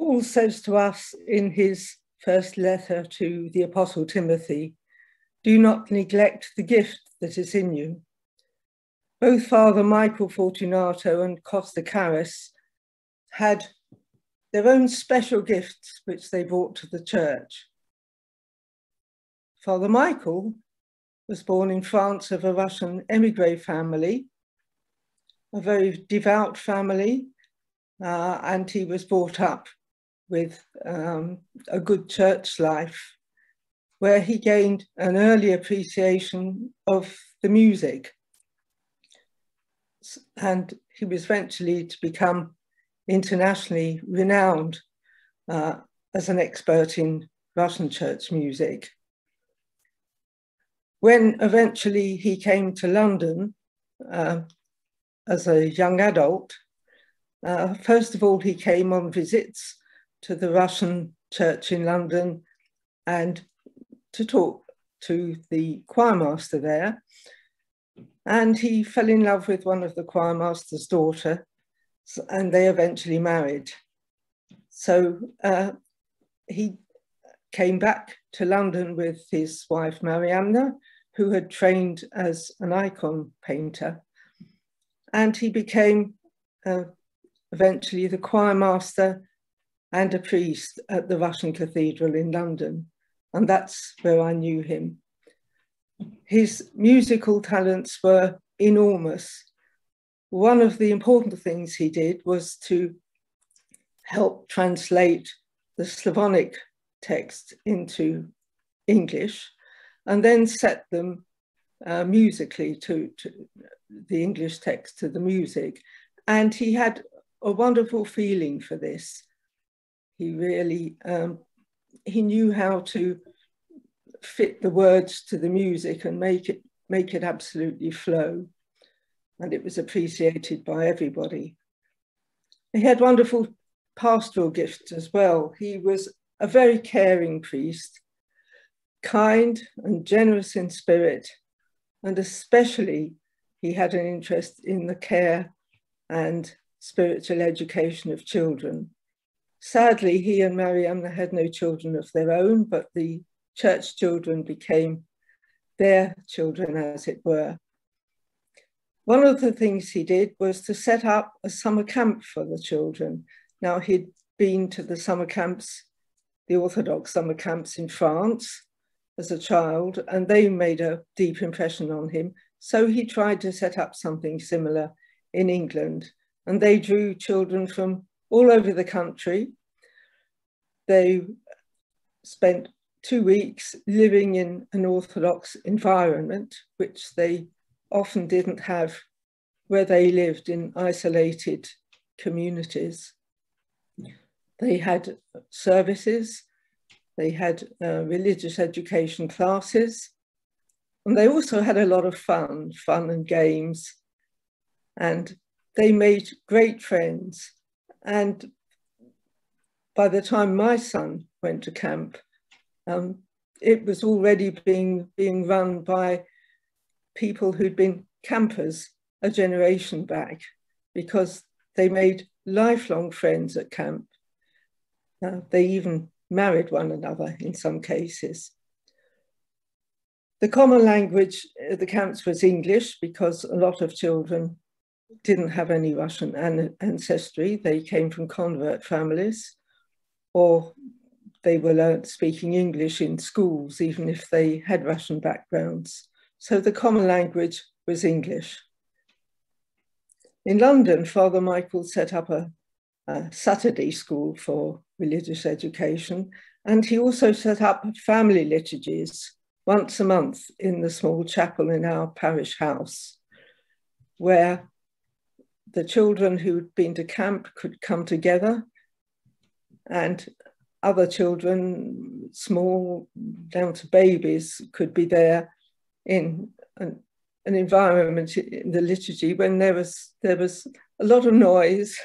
Paul says to us in his first letter to the Apostle Timothy, "Do not neglect the gift that is in you." Both Father Michael Fortounatto and Costa Carras had their own special gifts which they brought to the church. Father Michael was born in France of a Russian émigré family, a very devout family, and he was brought up with a good church life, where he gained an early appreciation of the music. And he was eventually to become internationally renowned as an expert in Russian church music. When eventually he came to London as a young adult, first of all, he came on visits to the Russian church in London and to talk to the choirmaster there. And he fell in love with one of the choirmaster's daughter, and they eventually married. So he came back to London with his wife, Mariamna, who had trained as an icon painter. And he became eventually the choirmaster and a priest at the Russian Cathedral in London. And that's where I knew him. His musical talents were enormous. One of the important things he did was to help translate the Slavonic text into English and then set them musically to the English text to the music. And he had a wonderful feeling for this. He really, he knew how to fit the words to the music and make it absolutely flow. And it was appreciated by everybody. He had wonderful pastoral gifts as well. He was a very caring priest, kind and generous in spirit, and especially he had an interest in the care and spiritual education of children. Sadly, he and Mariamna had no children of their own, but the church children became their children, as it were. One of the things he did was to set up a summer camp for the children. Now, he'd been to the summer camps, the Orthodox summer camps in France as a child, and they made a deep impression on him. So he tried to set up something similar in England, and they drew children from all over the country. They spent 2 weeks living in an Orthodox environment, which they often didn't have where they lived in isolated communities. They had services, they had religious education classes, and they also had a lot of fun and games, and they made great friends. And by the time my son went to camp, it was already being run by people who'd been campers a generation back, because they made lifelong friends at camp. They even married one another in some cases. The common language at the camps was English, because a lot of children didn't have any Russian ancestry. They came from convert families, or they were learnt speaking English in schools, even if they had Russian backgrounds. So the common language was English. In London, Father Michael set up a Saturday school for religious education, and he also set up family liturgies once a month in the small chapel in our parish house, where the children who'd been to camp could come together, and other children, small down to babies, could be there in an environment in the liturgy when there was a lot of noise,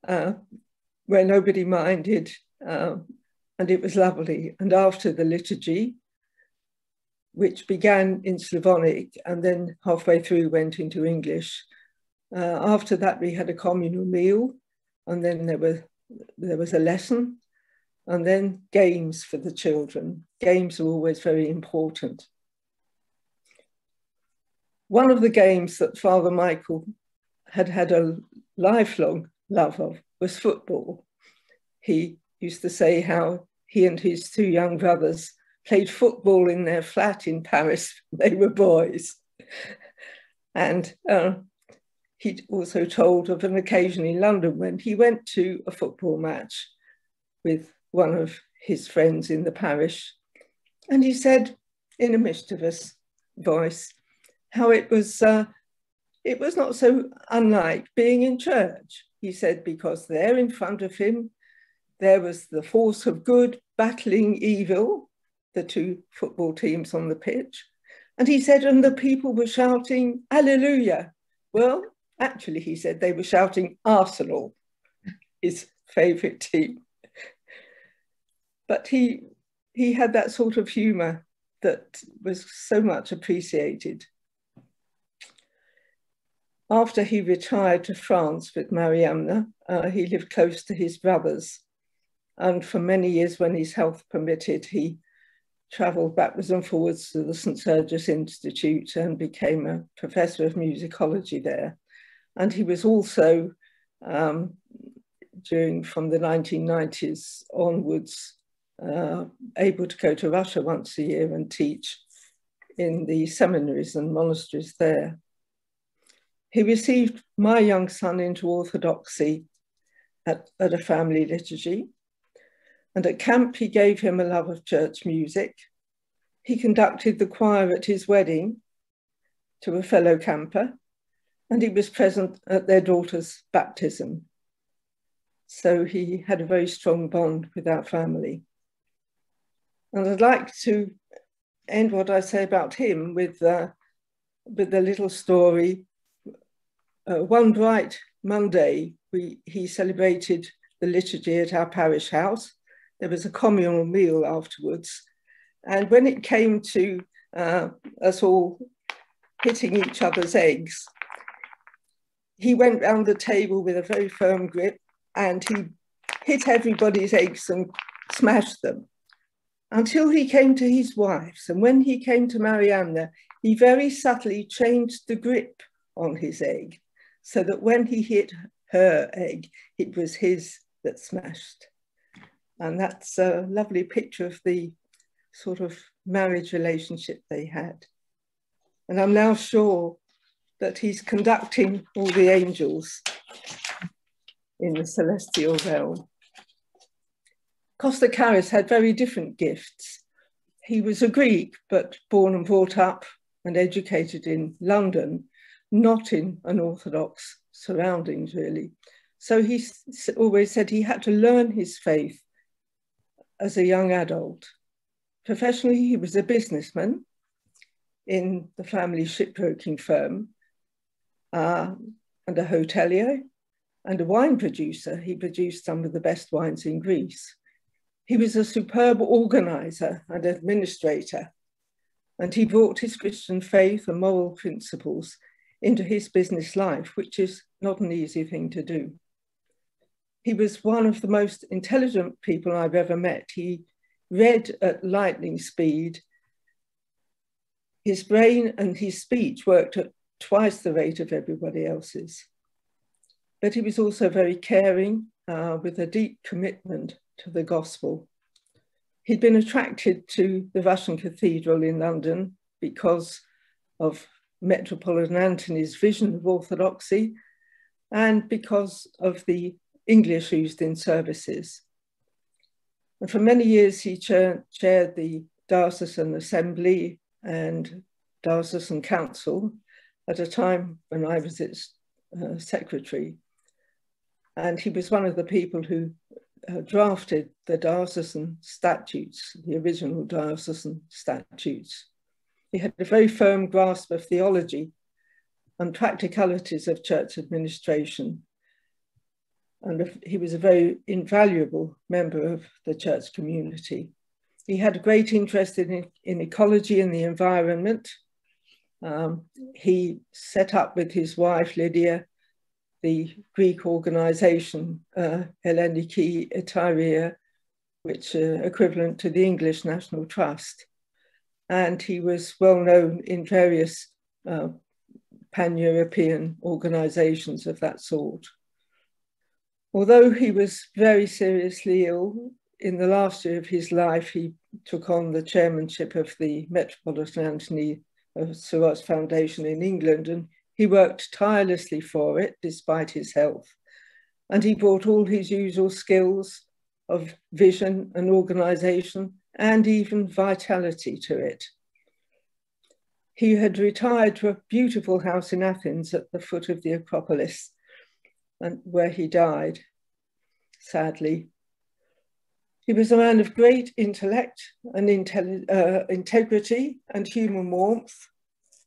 where nobody minded, and it was lovely. And after the liturgy, which began in Slavonic and then halfway through went into English, after that we had a communal meal, and then there were there was a lesson, and then games for the children. Games are always very important. One of the games that Father Michael had a lifelong love of was football. He used to say how he and his two young brothers played football in their flat in Paris when they were boys. And he also told of an occasion in London when he went to a football match with one of his friends in the parish. And he said in a mischievous voice how it was not so unlike being in church. He said, because there in front of him, there was the force of good battling evil, the two football teams on the pitch. And he said, and the people were shouting, Hallelujah. Well, actually, he said they were shouting Arsenal, his favourite team. But he had that sort of humour that was so much appreciated. After he retired to France with Mariamne, he lived close to his brothers. And for many years, when his health permitted, he travelled backwards and forwards to the St. Sourozh Institute and became a professor of musicology there. And he was also, from the 1990s onwards, able to go to Russia once a year and teach in the seminaries and monasteries there. He received my young son into Orthodoxy at a family liturgy. And at camp, he gave him a love of church music. He conducted the choir at his wedding to a fellow camper, and he was present at their daughter's baptism. So he had a very strong bond with our family. And I'd like to end what I say about him with a little story. One bright Monday, he celebrated the liturgy at our parish house. There was a communal meal afterwards. And when it came to us all hitting each other's eggs, he went round the table with a very firm grip and he hit everybody's eggs and smashed them until he came to his wife's. And when he came to Mariamne, he very subtly changed the grip on his egg so that when he hit her egg, it was his that smashed. And that's a lovely picture of the sort of marriage relationship they had. And I'm now sure that he's conducting all the angels in the celestial realm. Costa Carras had very different gifts. He was a Greek, but born and brought up and educated in London, not in an Orthodox surroundings really. So he always said he had to learn his faith as a young adult. Professionally, he was a businessman in the family shipbroking firm and a hotelier and a wine producer. He produced some of the best wines in Greece. He was a superb organizer and administrator, and he brought his Christian faith and moral principles into his business life, which is not an easy thing to do. He was one of the most intelligent people I've ever met. He read at lightning speed. His brain and his speech worked at twice the rate of everybody else's. But he was also very caring, with a deep commitment to the gospel. He'd been attracted to the Russian cathedral in London because of Metropolitan Antony's vision of orthodoxy and because of the English used in services. And for many years, he chaired the Diocesan Assembly and Diocesan Council at a time when I was its secretary. And he was one of the people who drafted the diocesan statutes, the original diocesan statutes. He had a very firm grasp of theology and practicalities of church administration. And he was a very invaluable member of the church community. He had a great interest in ecology and the environment. He set up with his wife, Lydia, the Greek organization, Elleniki Etaria, which equivalent to the English National Trust. And he was well known in various pan-European organizations of that sort. Although he was very seriously ill, in the last year of his life, he took on the chairmanship of the Metropolitan Sourozh Foundation in England, and he worked tirelessly for it despite his health. And he brought all his usual skills of vision and organization and even vitality to it. He had retired to a beautiful house in Athens at the foot of the Acropolis, and where he died, sadly. He was a man of great intellect and integrity and human warmth,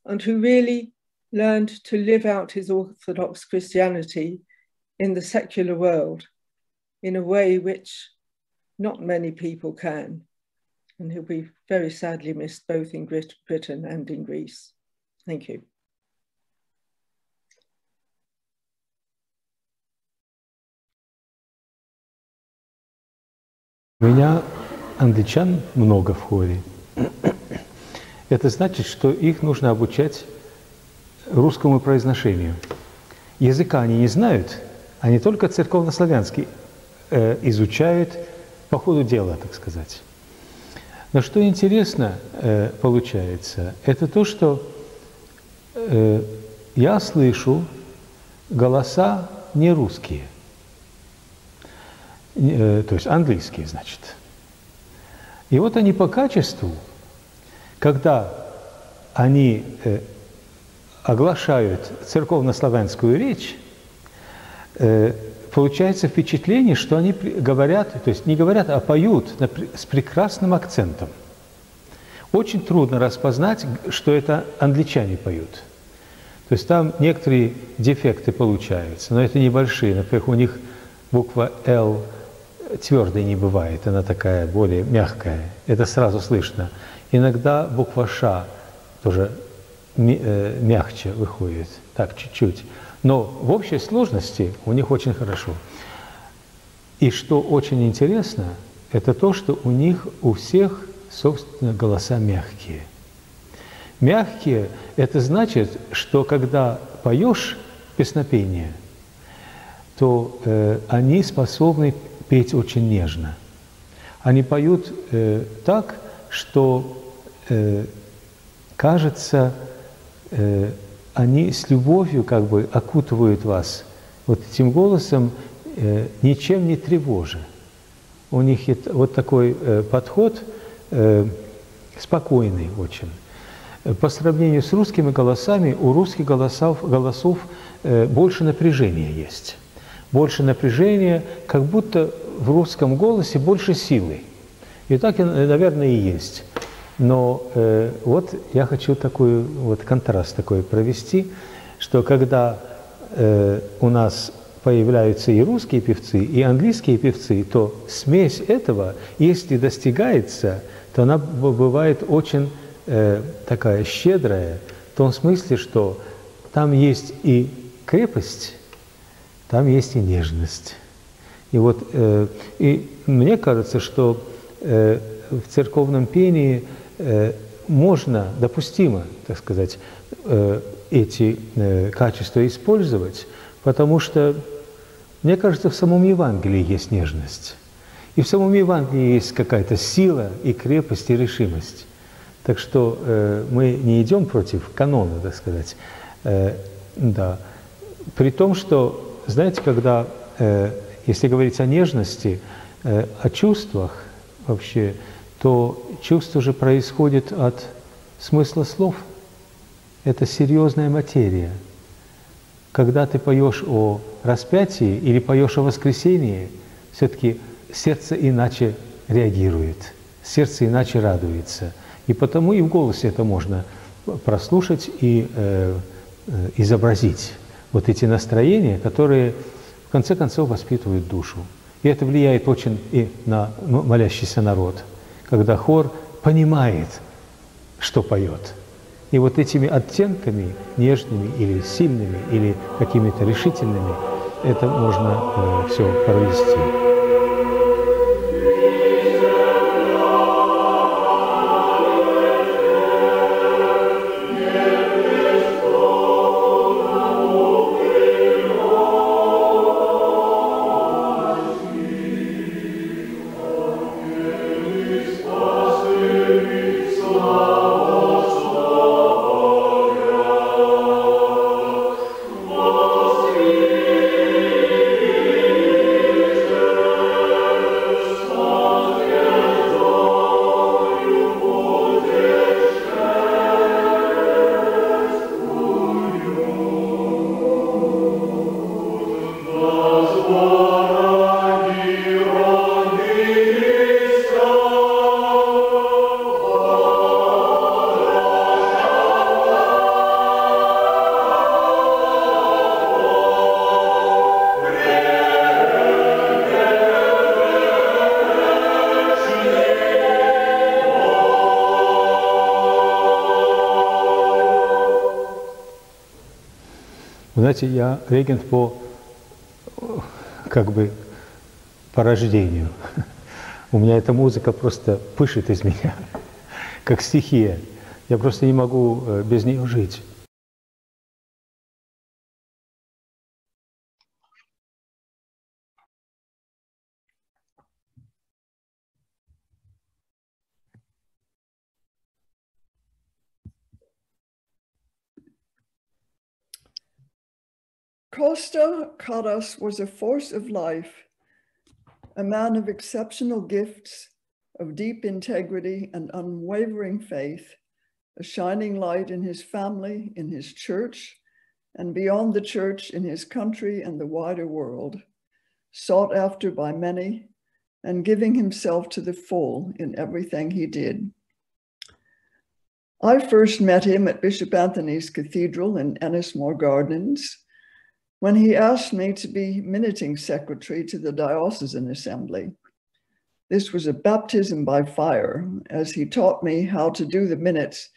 and who really learned to live out his Orthodox Christianity in the secular world in a way which not many people can. And he'll be very sadly missed both in Great Britain and in Greece. Thank you. У меня англичан много в хоре. Это значит, что их нужно обучать русскому произношению. Языка они не знают, они только церковнославянский изучают по ходу дела, так сказать. Но что интересно получается, это то, что я слышу голоса не русские, то есть английские, значит. И вот они по качеству, когда они оглашают церковнославянскую речь, получается впечатление, что они говорят, то есть не говорят, а поют с прекрасным акцентом. Очень трудно распознать, что это англичане поют. То есть там некоторые дефекты получаются, но это небольшие. Например, у них буква «Л» твердой не бывает, она такая более мягкая. Это сразу слышно. Иногда буква «Ш» тоже мягче выходит, так чуть-чуть. Но в общей сложности у них очень хорошо. И что очень интересно, это то, что у них у всех, собственно, голоса мягкие. Мягкие – это значит, что когда поешь песнопение, то они способны петь очень нежно. Они поют так, что кажется, они с любовью как бы окутывают вас вот этим голосом, ничем не тревожа. У них вот такой подход спокойный очень. По сравнению с русскими голосами, у русских голосов больше напряжения есть. Больше напряжения, как будто в русском голосе больше силы. И так, наверное, и есть. Но вот я хочу такой вот контраст такой провести, что когда у нас появляются и русские певцы, и английские певцы, то смесь этого, если достигается, то она бывает очень такая щедрая, в том смысле, что там есть и крепость, там есть и нежность. И вот и мне кажется, что в церковном пении можно, допустимо, так сказать, эти качества использовать, потому что, мне кажется, в самом Евангелии есть нежность. И в самом Евангелии есть какая-то сила и крепость, и решимость. Так что мы не идем против канона, так сказать. Да. При том, что, знаете, когда, если говорить о нежности, о чувствах вообще, то чувство же происходит от смысла слов. Это серьезная материя. Когда ты поешь о распятии или поешь о воскресении, все-таки сердце иначе реагирует, сердце иначе радуется. И потому и в голосе это можно прослушать и изобразить. Вот эти настроения, которые в конце концов воспитывают душу. И это влияет очень и на молящийся народ, когда хор понимает, что поет. И вот этими оттенками, нежными или сильными, или какими-то решительными, это можно все провести. Знаете, я регент по рождению. У меня эта музыка просто пышет из меня, как стихия. Я просто не могу без нее жить. Costa Carras was a force of life, a man of exceptional gifts, of deep integrity and unwavering faith, a shining light in his family, in his church, and beyond the church in his country and the wider world, sought after by many, and giving himself to the full in everything he did. I first met him at Bishop Anthony's Cathedral in Ennismore Gardens, when he asked me to be minuting secretary to the Diocesan Assembly. This was a baptism by fire, as he taught me how to do the minutes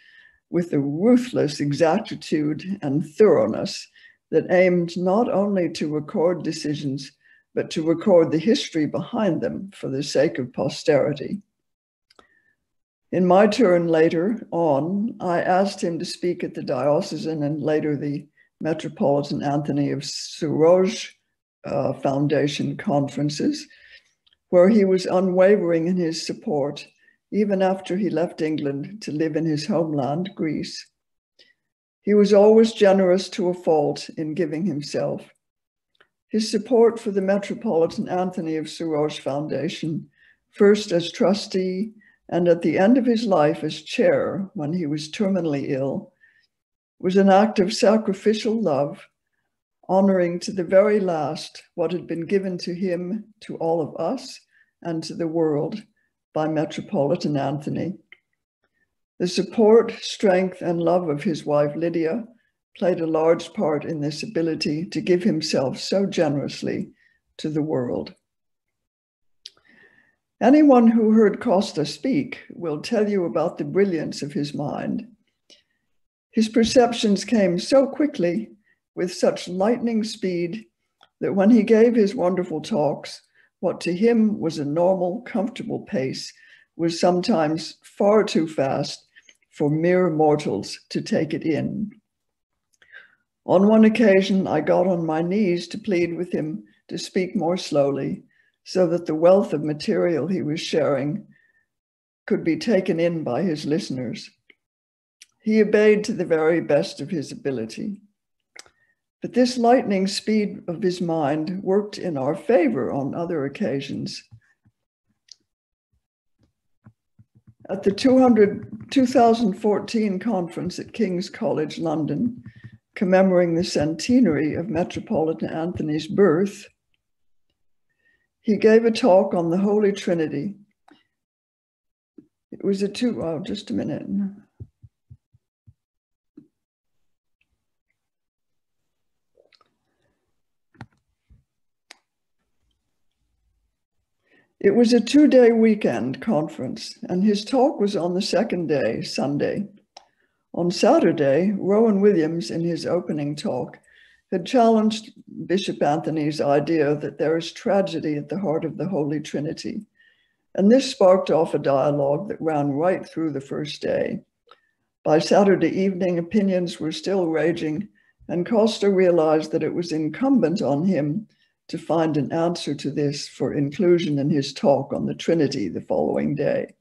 with a ruthless exactitude and thoroughness that aimed not only to record decisions, but to record the history behind them for the sake of posterity. In my turn later on, I asked him to speak at the Diocesan and later the Metropolitan Anthony of Sourozh Foundation conferences, where he was unwavering in his support, even after he left England to live in his homeland, Greece. He was always generous to a fault in giving himself. His support for the Metropolitan Anthony of Sourozh Foundation, first as trustee and at the end of his life as chair when he was terminally ill, was an act of sacrificial love, honoring to the very last what had been given to him, to all of us, and to the world by Metropolitan Anthony. The support, strength, and love of his wife Lydia played a large part in this ability to give himself so generously to the world. Anyone who heard Costa speak will tell you about the brilliance of his mind. His perceptions came so quickly, with such lightning speed, that when he gave his wonderful talks, what to him was a normal, comfortable pace was sometimes far too fast for mere mortals to take it in. On one occasion, I got on my knees to plead with him to speak more slowly, so that the wealth of material he was sharing could be taken in by his listeners. He obeyed to the very best of his ability. But this lightning speed of his mind worked in our favor on other occasions. At the 2014 conference at King's College London, commemorating the centenary of Metropolitan Anthony's birth, he gave a talk on the Holy Trinity. It was just a minute. It was a 2-day weekend conference, and his talk was on the second day, Sunday. On Saturday, Rowan Williams, in his opening talk, had challenged Bishop Anthony's idea that there is tragedy at the heart of the Holy Trinity. And this sparked off a dialogue that ran right through the first day. By Saturday evening, opinions were still raging, and Costa realized that it was incumbent on him to find an answer to this for inclusion in his talk on the Trinity the following day.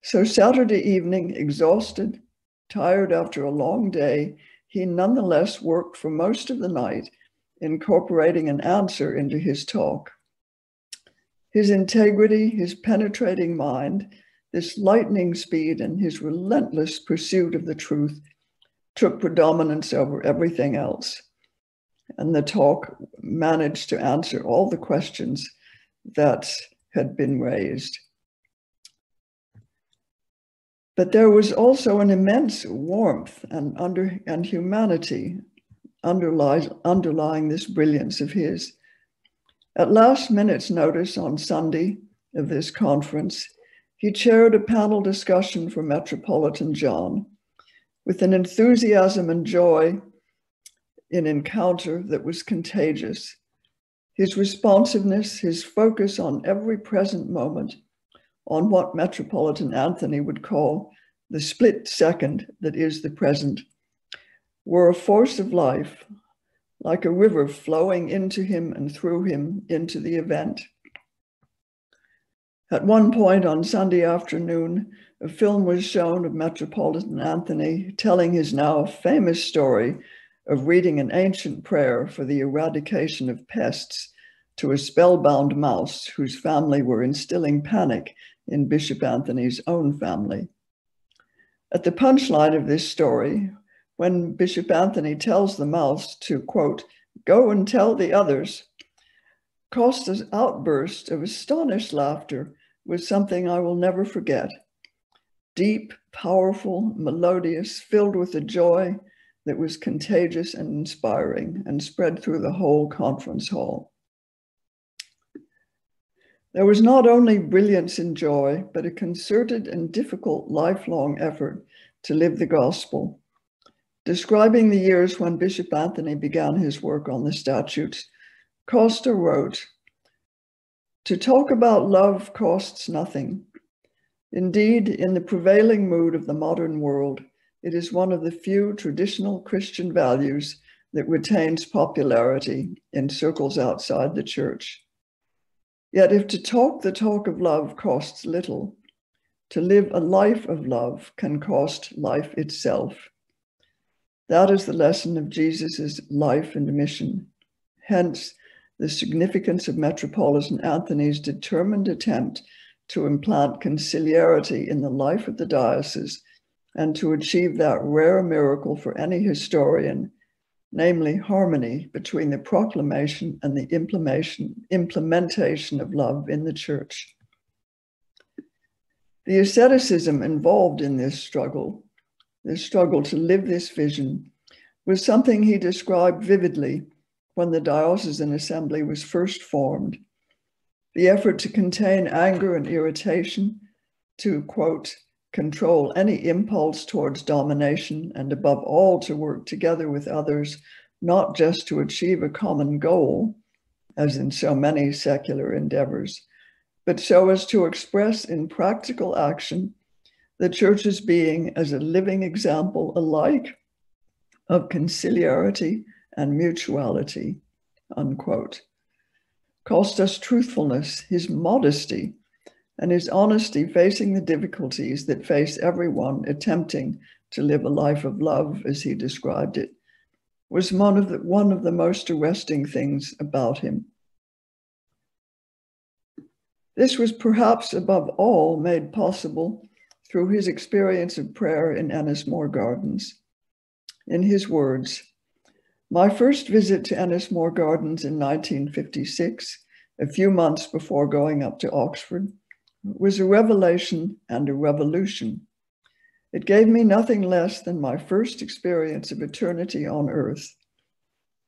So Saturday evening, exhausted, tired after a long day, he nonetheless worked for most of the night, incorporating an answer into his talk. His integrity, his penetrating mind, this lightning speed, and his relentless pursuit of the truth took predominance over everything else. And the talk managed to answer all the questions that had been raised. But there was also an immense warmth and humanity underlying this brilliance of his. At last minute's notice on Sunday of this conference, he chaired a panel discussion for Metropolitan John with an enthusiasm and joy in encounter that was contagious. His responsiveness, his focus on every present moment, on what Metropolitan Anthony would call the split second that is the present, were a force of life, like a river flowing into him and through him into the event. At one point on Sunday afternoon, a film was shown of Metropolitan Anthony telling his now famous story of reading an ancient prayer for the eradication of pests to a spellbound mouse whose family were instilling panic in Bishop Anthony's own family. At the punchline of this story, when Bishop Anthony tells the mouse to, quote, "Go and tell the others," Costa's outburst of astonished laughter was something I will never forget. Deep, powerful, melodious, filled with a joy that was contagious and inspiring and spread through the whole conference hall. There was not only brilliance and joy, but a concerted and difficult lifelong effort to live the gospel. Describing the years when Bishop Anthony began his work on the statutes, Costa wrote, "To talk about love costs nothing. Indeed, in the prevailing mood of the modern world, it is one of the few traditional Christian values that retains popularity in circles outside the church. Yet if to talk the talk of love costs little, to live a life of love can cost life itself. That is the lesson of Jesus's life and mission. Hence, the significance of Metropolitan Anthony's determined attempt to implant conciliarity in the life of the diocese and to achieve that rare miracle for any historian, namely harmony between the proclamation and the implementation of love in the church. The asceticism involved in this struggle to live this vision, was something he described vividly when the diocesan assembly was first formed. The effort to contain anger and irritation, to, quote, control any impulse towards domination, and above all, to work together with others, not just to achieve a common goal, as in so many secular endeavors, but so as to express in practical action the church's being as a living example alike of conciliarity and mutuality, unquote. Costa's truthfulness, his modesty, and his honesty facing the difficulties that face everyone attempting to live a life of love, as he described it, was one of the most arresting things about him. This was perhaps above all made possible through his experience of prayer in Ennismore Gardens. In his words, "My first visit to Ennismore Gardens in 1956, a few months before going up to Oxford, was a revelation and a revolution. It gave me nothing less than my first experience of eternity on earth,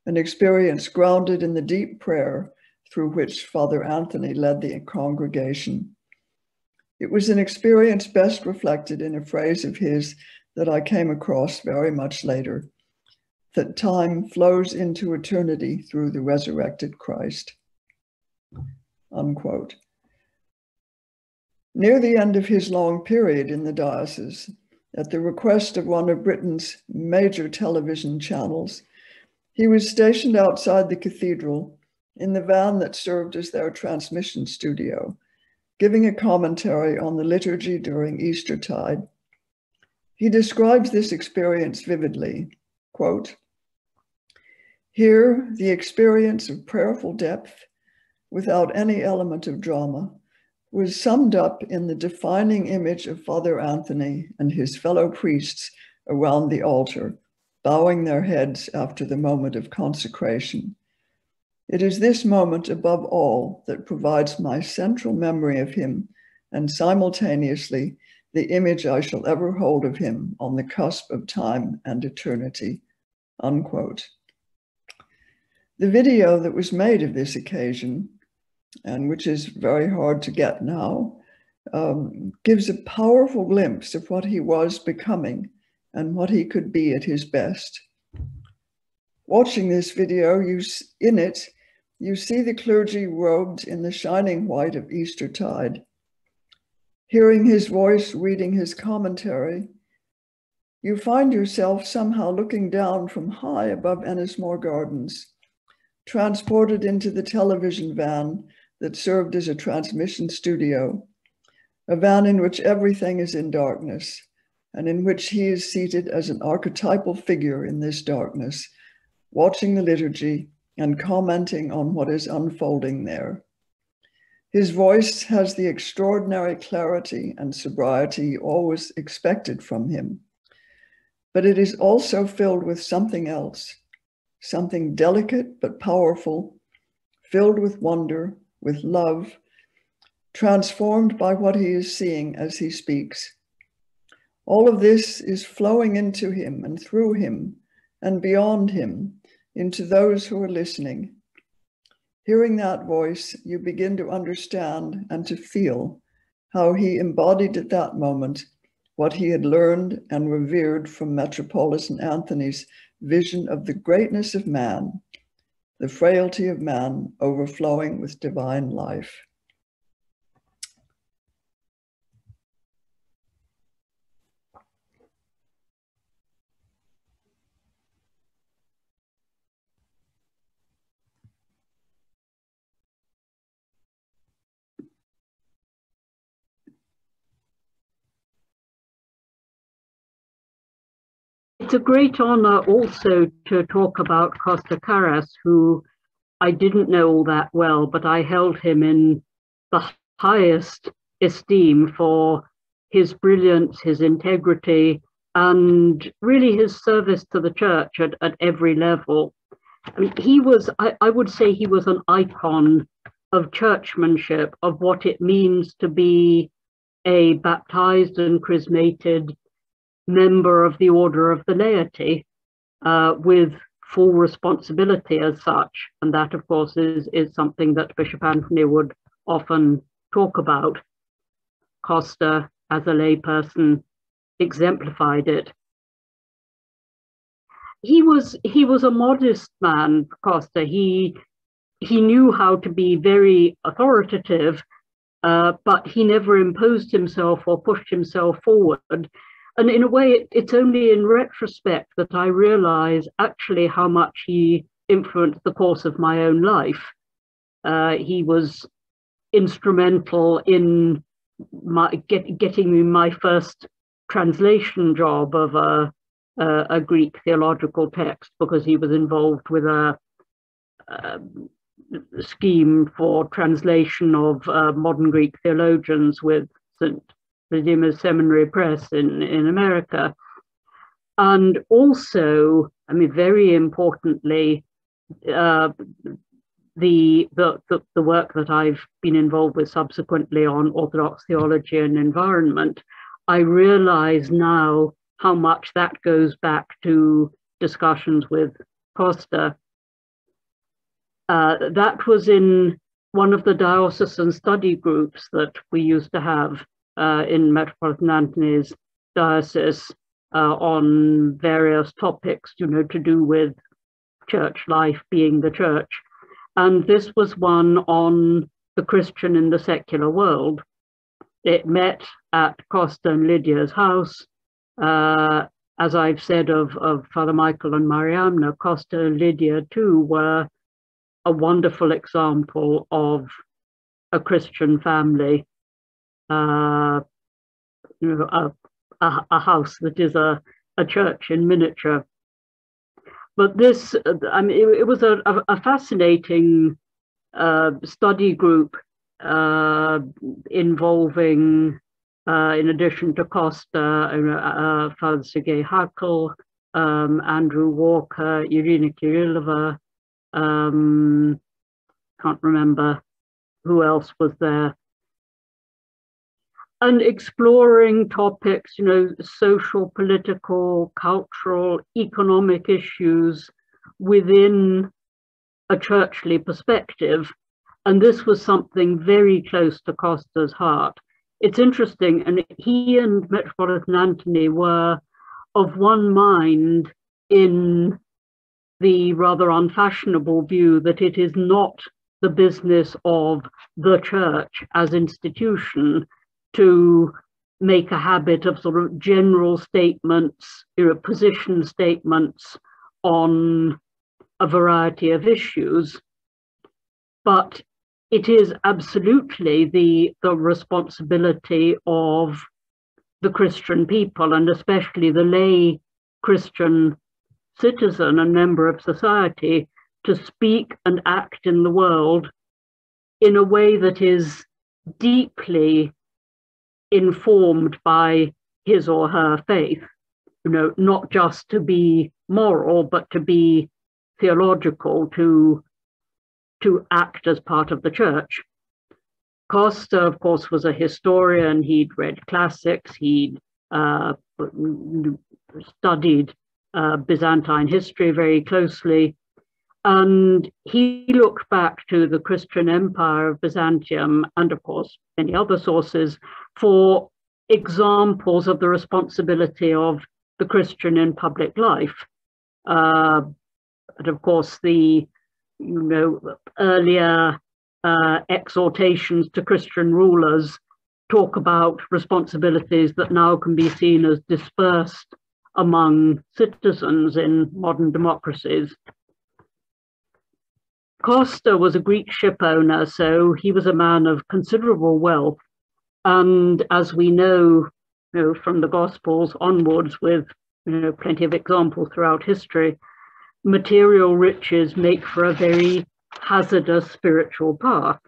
an experience grounded in the deep prayer through which Father Anthony led the congregation. It was an experience best reflected in a phrase of his that I came across very much later, that time flows into eternity through the resurrected Christ. Unquote. Near the end of his long period in the diocese, at the request of one of Britain's major television channels, he was stationed outside the cathedral in the van that served as their transmission studio, giving a commentary on the liturgy during Eastertide. He describes this experience vividly, quote, "Here, the experience of prayerful depth, without any element of drama, was summed up in the defining image of Father Anthony and his fellow priests around the altar, bowing their heads after the moment of consecration. It is this moment above all that provides my central memory of him and simultaneously the image I shall ever hold of him on the cusp of time and eternity." Unquote. The video that was made of this occasion, and which is very hard to get now, gives a powerful glimpse of what he was becoming and what he could be at his best. Watching this video, in it, you see the clergy robed in the shining white of Eastertide. Hearing his voice reading his commentary, you find yourself somehow looking down from high above Ennismore Gardens, transported into the television van that served as a transmission studio, a van in which everything is in darkness, and in which he is seated as an archetypal figure in this darkness, watching the liturgy and commenting on what is unfolding there. His voice has the extraordinary clarity and sobriety always expected from him, but it is also filled with something else, something delicate but powerful, filled with wonder, with love, transformed by what he is seeing as he speaks. All of this is flowing into him and through him and beyond him into those who are listening. Hearing that voice, you begin to understand and to feel how he embodied at that moment what he had learned and revered from Metropolitan Anthony's vision of the greatness of man, the frailty of man overflowing with divine life. It's a great honor also to talk about Costa Carras, who I didn't know all that well, but I held him in the highest esteem for his brilliance, his integrity, and really his service to the church at every level. I mean, he was, I would say he was an icon of churchmanship, of what it means to be a baptized and chrismated member of the order of the laity, with full responsibility as such. And that, of course, is something that Bishop Anthony would often talk about. Costa, as a layperson, exemplified it. He was a modest man, Costa. He knew how to be very authoritative, but he never imposed himself or pushed himself forward. And in a way, it's only in retrospect that I realize actually how much he influenced the course of my own life. He was instrumental in getting me my first translation job of a Greek theological text, because he was involved with a scheme for translation of modern Greek theologians with St. Redeemer's Seminary Press in America. And also, I mean, very importantly, the work that I've been involved with subsequently on Orthodox theology and environment, I realize now how much that goes back to discussions with Costa. That was in one of the diocesan study groups that we used to have in Metropolitan Anthony's diocese, on various topics, you know, to do with church life, being the church. And this was one on the Christian in the secular world. It met at Costa and Lydia's house. As I've said of Father Michael and Mariamna, Costa and Lydia too were a wonderful example of a Christian family, you know, a house that is a church in miniature. But this, I mean, it was a fascinating study group involving, in addition to Costa, Father Sergei Hakel, Andrew Walker, Irina Kirillova, can't remember who else was there, and exploring topics, you know, social, political, cultural, economic issues within a churchly perspective. And this was something very close to Costa's heart. It's interesting, and he and Metropolitan Anthony were of one mind in the rather unfashionable view that it is not the business of the church as institution to make a habit of sort of general statements, you know, position statements on a variety of issues, but it is absolutely the responsibility of the Christian people, and especially the lay Christian citizen and member of society, to speak and act in the world in a way that is deeply informed by his or her faith, you know, not just to be moral, but to be theological, to act as part of the church. Costa, of course, was a historian. He'd read classics. He'd studied Byzantine history very closely. And he looked back to the Christian Empire of Byzantium and, of course, many other sources for examples of the responsibility of the Christian in public life. And, of course, the earlier exhortations to Christian rulers talk about responsibilities that now can be seen as dispersed among citizens in modern democracies. Costa was a Greek ship owner, so he was a man of considerable wealth. And as we know, from the Gospels onwards, with plenty of examples throughout history, material riches make for a very hazardous spiritual path.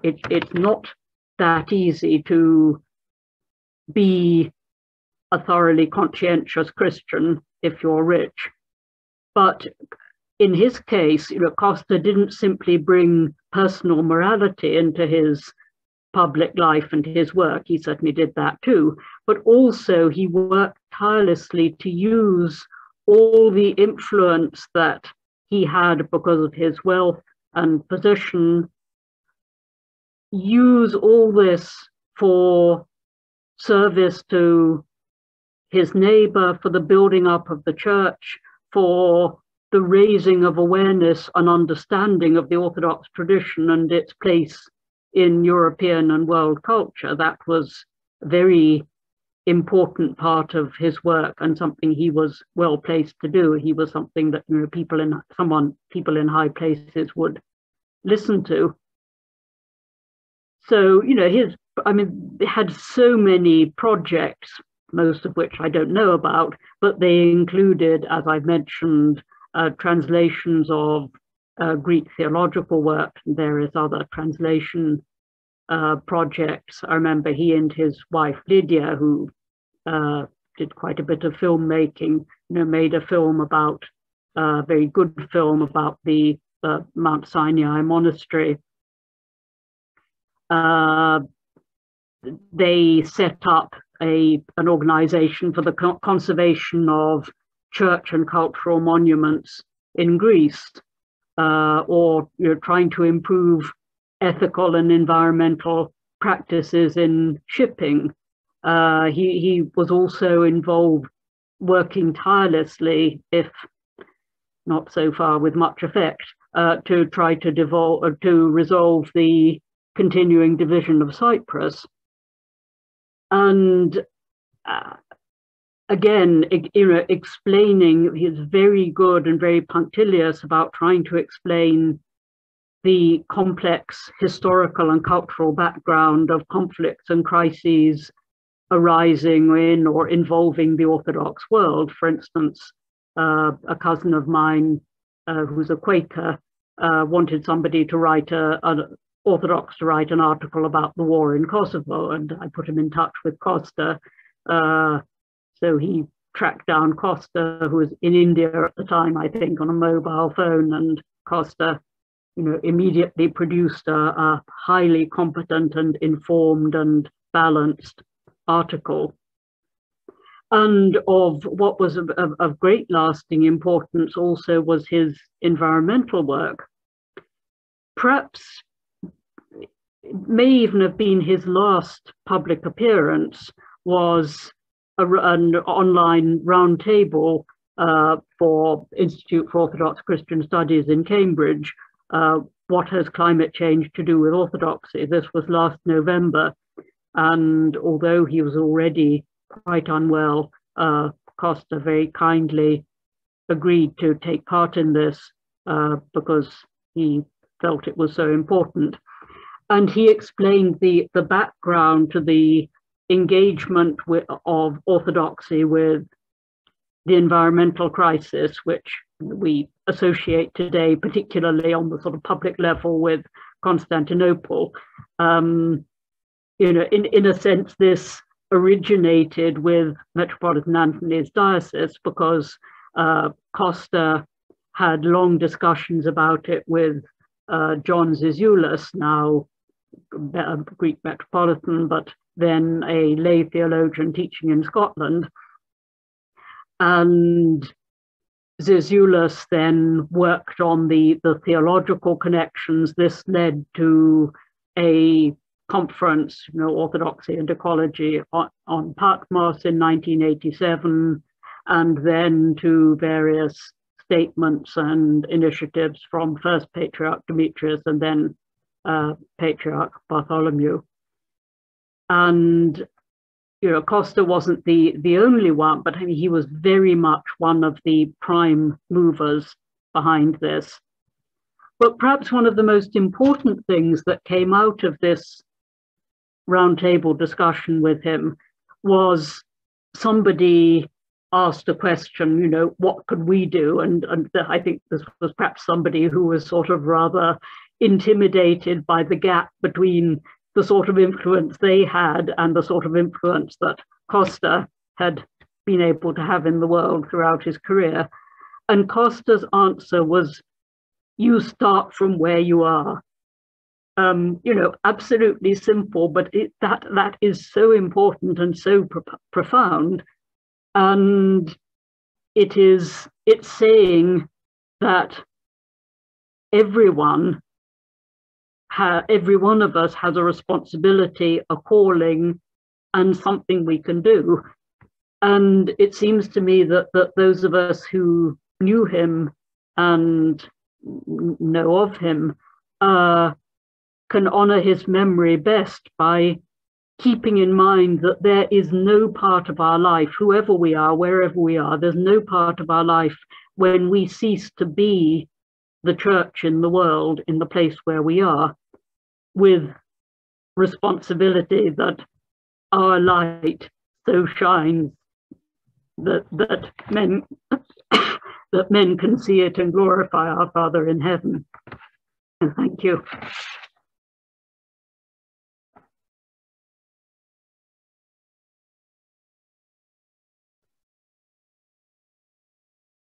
It's not that easy to be a thoroughly conscientious Christian if you're rich. But in his case, Costa didn't simply bring personal morality into his public life and his work. He certainly did that too, but also he worked tirelessly to use all the influence that he had because of his wealth and position, use all this for service to his neighbor, for the building up of the church, for the raising of awareness and understanding of the Orthodox tradition and its place in European and world culture. That was a very important part of his work and something he was well placed to do. He was something that people in high places would listen to. So they had so many projects, most of which I don't know about, but they included, as I've mentioned, translations of Greek theological work and various other translation projects. I remember he and his wife Lydia, who did quite a bit of filmmaking, made a film about, a very good film about the Mount Sinai Monastery. They set up an organization for the conservation of church and cultural monuments in Greece, or trying to improve ethical and environmental practices in shipping. He was also involved working tirelessly, if not so far with much effect, to try to resolve the continuing division of Cyprus. And again, explaining, he's very good and very punctilious about trying to explain the complex historical and cultural background of conflicts and crises arising in or involving the Orthodox world. For instance, a cousin of mine who's a Quaker wanted somebody to write Orthodox to write an article about the war in Kosovo, and I put him in touch with Costa. So he tracked down Costa, who was in India at the time, I think, on a mobile phone, and Costa, immediately produced a highly competent and informed and balanced article. And of what was of great lasting importance also was his environmental work. Perhaps it may even have been his last public appearance was an online roundtable for Institute for Orthodox Christian Studies in Cambridge. What has climate change to do with orthodoxy? This was last November, and although he was already quite unwell, Costa very kindly agreed to take part in this because he felt it was so important. And he explained the background to the engagement of orthodoxy with the environmental crisis, which we associate today, particularly on the sort of public level, with Constantinople. In a sense, this originated with Metropolitan Antony's diocese because Costa had long discussions about it with John Zizoulas, now Greek Metropolitan, but then a lay theologian teaching in Scotland. And Zizoulas then worked on the theological connections. This led to a conference, Orthodoxy and Ecology on Patmos in 1987, and then to various statements and initiatives from first Patriarch Demetrius and then Patriarch Bartholomew. And Costa wasn't the only one, but he was very much one of the prime movers behind this. But perhaps one of the most important things that came out of this roundtable discussion with him was somebody asked a question, what could we do? And I think this was perhaps somebody who was sort of rather intimidated by the gap between the sort of influence they had and the sort of influence that Costa had been able to have in the world throughout his career. And Costa's answer was, you start from where you are. Absolutely simple, but that is so important and so profound. And it's saying that every one of us has a responsibility, a calling, and something we can do. And it seems to me that those of us who knew him and know of him can honor his memory best by keeping in mind that there is no part of our life, whoever we are, wherever we are, there's no part of our life when we cease to be the church in the world, in the place where we are, with responsibility that our light so shines that men that men can see it and glorify our Father in heaven. And thank you.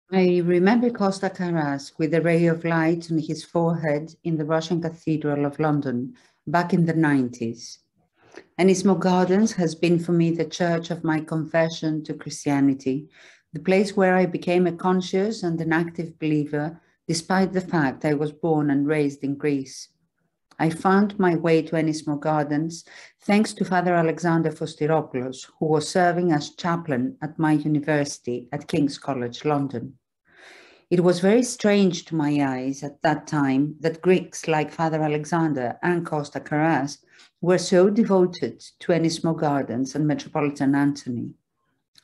I remember Costa Carras with a ray of light on his forehead in the Russian Cathedral of London back in the 90s. Ennismore Gardens has been for me the church of my conversion to Christianity, the place where I became a conscious and an active believer, despite the fact I was born and raised in Greece. I found my way to Ennismore Gardens thanks to Father Alexander Fostiropoulos, who was serving as chaplain at my university at King's College, London. It was very strange to my eyes at that time that Greeks like Father Alexander and Costa Carras were so devoted to Ennismore Gardens and Metropolitan Anthony.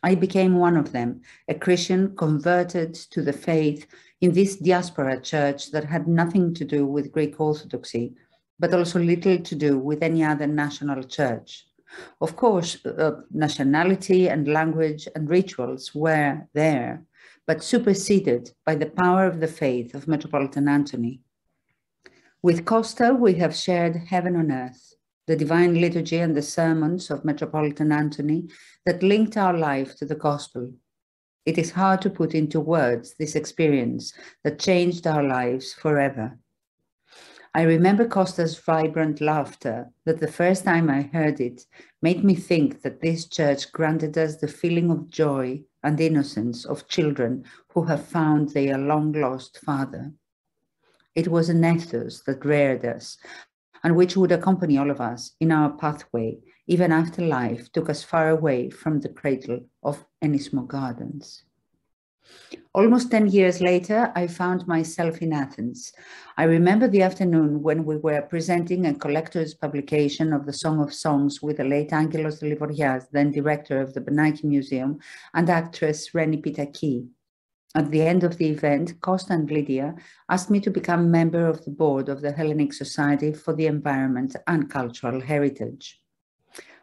I became one of them, a Christian converted to the faith in this diaspora church that had nothing to do with Greek Orthodoxy, but also little to do with any other national church. Of course, nationality and language and rituals were there, but superseded by the power of the faith of Metropolitan Anthony. With Costa, we have shared heaven on earth, the divine liturgy and the sermons of Metropolitan Anthony that linked our life to the gospel. It is hard to put into words this experience that changed our lives forever. I remember Costa's vibrant laughter that the first time I heard it made me think that this church granted us the feeling of joy and innocence of children who have found their long-lost father. It was an ethos that reared us and which would accompany all of us in our pathway, even after life took us far away from the cradle of Ennismore Gardens. Almost 10 years later, I found myself in Athens. I remember the afternoon when we were presenting a collector's publication of the Song of Songs with the late Angelos Delivorias, then director of the Benaki Museum, and actress Reni Pitaki. At the end of the event, Costa and Lydia asked me to become member of the board of the Hellenic Society for the Environment and Cultural Heritage.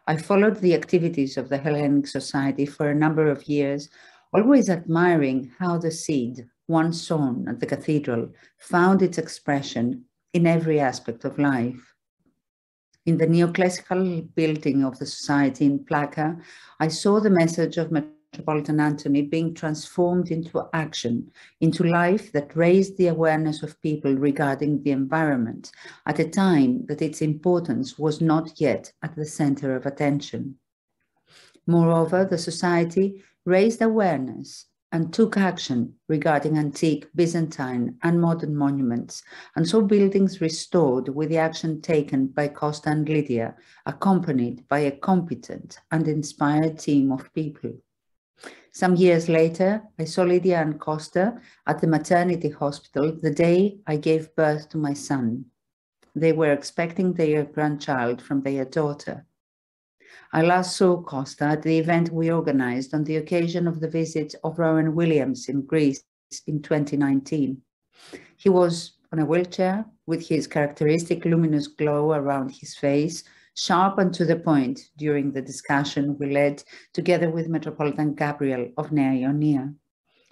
I followed the activities of the Hellenic Society for a number of years, always admiring how the seed, once sown at the cathedral, found its expression in every aspect of life. In the neoclassical building of the society in Plaka, I saw the message of Metropolitan Anthony being transformed into action, into life that raised the awareness of people regarding the environment at a time that its importance was not yet at the center of attention. Moreover, the society raised awareness and took action regarding antique, Byzantine and modern monuments, and saw buildings restored with the action taken by Costa and Lydia, accompanied by a competent and inspired team of people. Some years later, I saw Lydia and Costa at the maternity hospital the day I gave birth to my son. They were expecting their grandchild from their daughter. I last saw Costa at the event we organized on the occasion of the visit of Rowan Williams in Greece in 2019. He was on a wheelchair with his characteristic luminous glow around his face, sharp and to the point during the discussion we led together with Metropolitan Gabriel of Nea Ionia.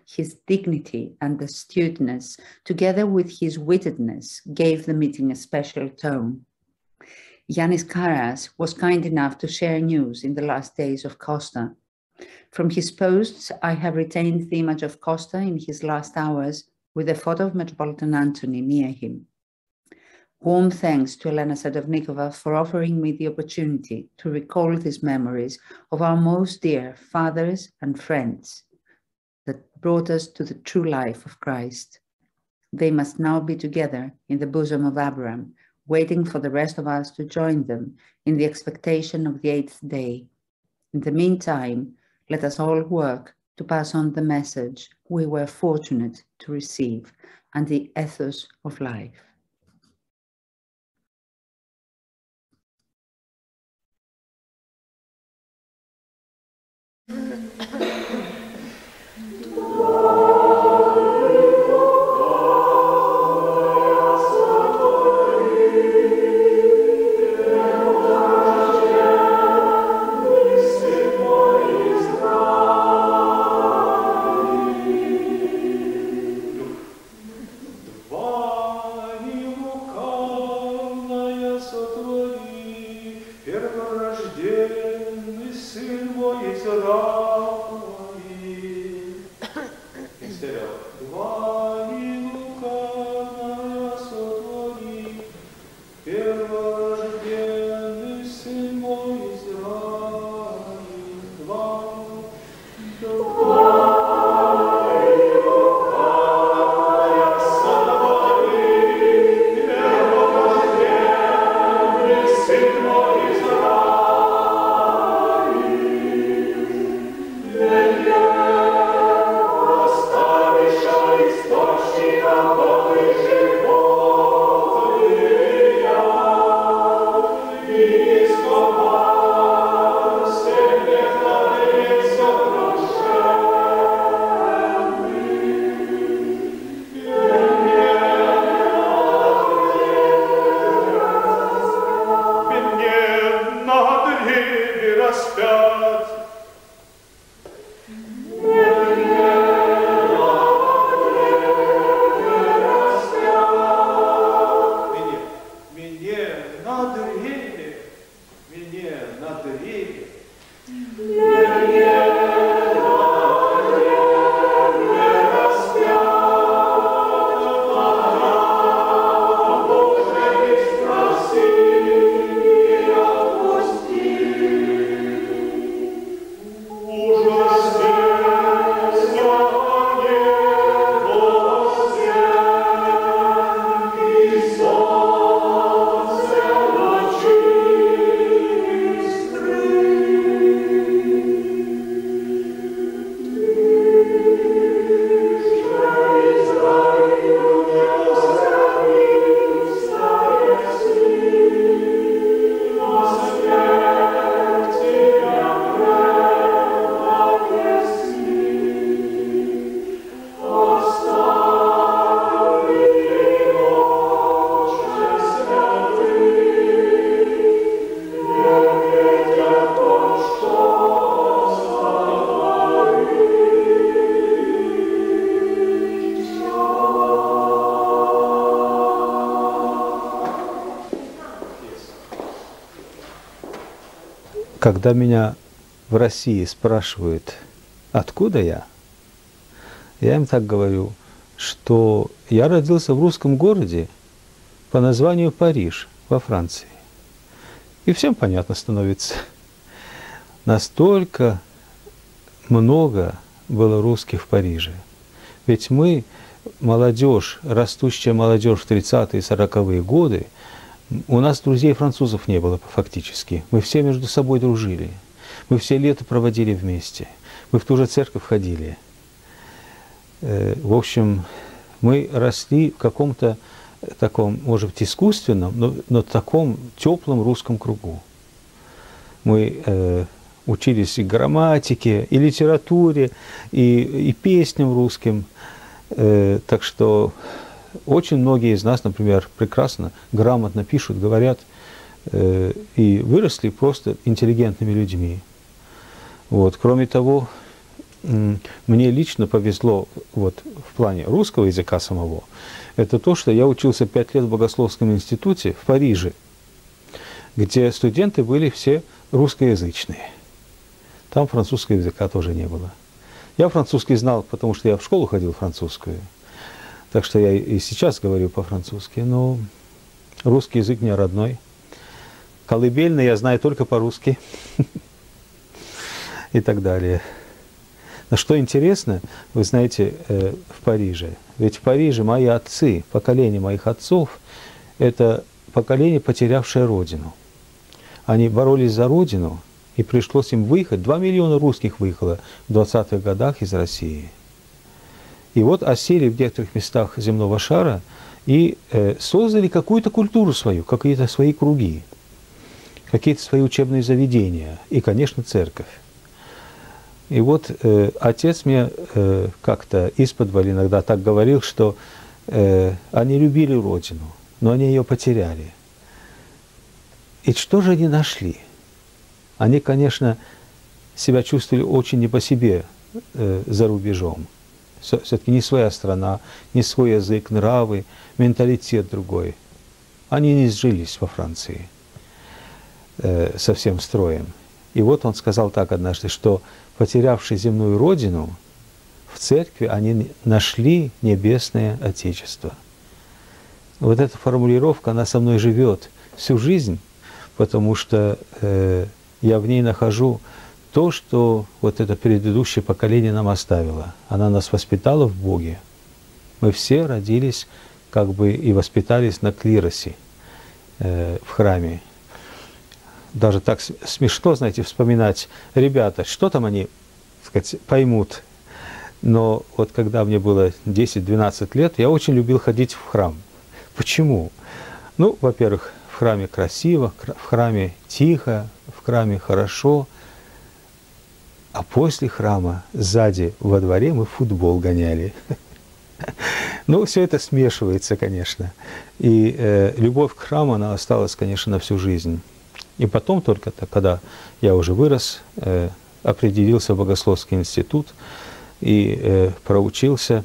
His dignity and astuteness, together with his wittedness, gave the meeting a special tone. Yanis Carras was kind enough to share news in the last days of Costa. From his posts, I have retained the image of Costa in his last hours with a photo of Metropolitan Anthony near him. Warm thanks to Elena Sadovnikova for offering me the opportunity to recall these memories of our most dear fathers and friends that brought us to the true life of Christ. They must now be together in the bosom of Abraham, waiting for the rest of us to join them in the expectation of the 8th day. In the meantime, let us all work to pass on the message we were fortunate to receive and the ethos of life. Yeah. когда меня в России спрашивают, откуда я им так говорю, что я родился в русском городе по названию Париж во Франции. И всем понятно становится. Настолько много было русских в Париже. Ведь мы, молодежь, растущая молодежь в 30-е и 40-е годы, у нас друзей французов не было фактически. Мы все между собой дружили. Мы все лето проводили вместе. Мы в ту же церковь ходили. В общем, мы росли в каком-то таком, может быть, искусственном, но таком теплом русском кругу. Мы учились и грамматике, и литературе, и песням русским. Так что очень многие из нас, например, прекрасно, грамотно пишут, говорят, и выросли просто интеллигентными людьми. Вот. Кроме того, мне лично повезло вот, в плане русского языка самого. Это то, что я учился 5 лет в Богословском институте в Париже, где студенты были все русскоязычные. Там французского языка тоже не было. Я французский знал, потому что я в школу ходил французскую. Так что я и сейчас говорю по-французски, но русский язык не родной. Колыбельный я знаю только по-русски. И так далее. Но что интересно, вы знаете, в Париже, ведь в Париже мои отцы, поколение моих отцов, это поколение, потерявшее родину. Они боролись за родину, и пришлось им выехать. 2 миллиона русских выехало в 20-х годах из России. И вот осели в некоторых местах земного шара и создали какую-то культуру свою, какие-то свои круги, какие-то свои учебные заведения и, конечно, церковь. И вот отец мне как-то исподволь иногда так говорил, что они любили родину, но они ее потеряли. И что же они нашли? Они, конечно, себя чувствовали очень не по себе за рубежом. Все-таки не своя страна, не свой язык, нравы, менталитет другой. Они не сжились во Франции со всем строем. И вот он сказал так однажды, что потерявшие земную родину, в церкви они нашли небесное Отечество. Вот эта формулировка, она со мной живет всю жизнь, потому что я в ней нахожу то, что вот это предыдущее поколение нам оставило. Она нас воспитала в Боге. Мы все родились как бы и воспитались на клиросе в храме. Даже так смешно, знаете, вспоминать, ребята, что там они, так сказать, поймут. Но вот когда мне было 10-12 лет, я очень любил ходить в храм. Почему? Ну, во-первых, в храме красиво, в храме тихо, в храме хорошо. А после храма, сзади, во дворе, мы в футбол гоняли. Ну, все это смешивается, конечно. И любовь к храму, она осталась, конечно, на всю жизнь. И потом только, когда я уже вырос, определился в Богословский институт и проучился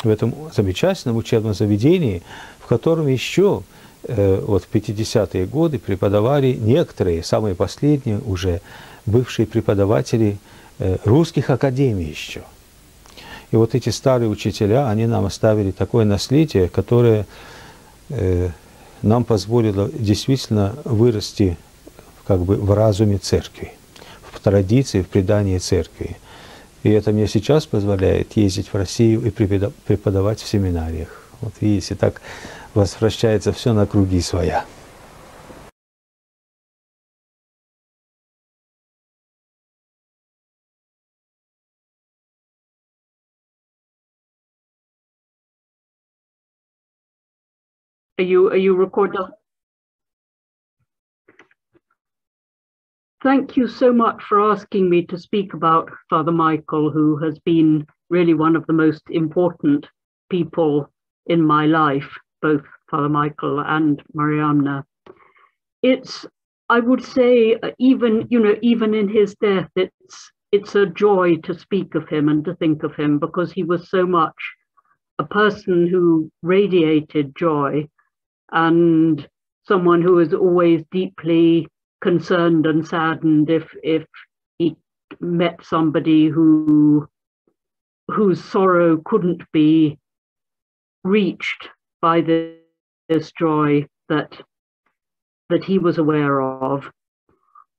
в этом замечательном учебном заведении, в котором еще вот в 50-е годы преподавали некоторые, самые последние уже, бывшие преподаватели русских академий еще. И вот эти старые учителя, они нам оставили такое наследие, которое нам позволило действительно вырасти как бы в разуме церкви, в традиции, в предании церкви. И это мне сейчас позволяет ездить в Россию и преподавать в семинариях. Вот видите, так возвращается все на круги своя. Are you recording? Thank you so much for asking me to speak about Father Michael, who has been really one of the most important people in my life, both Father Michael and Mariamna. It's, I would say, even in his death, it's a joy to speak of him and to think of him, because he was so much a person who radiated joy and someone who was always deeply concerned and saddened if he met somebody whose sorrow couldn't be reached by this joy that he was aware of.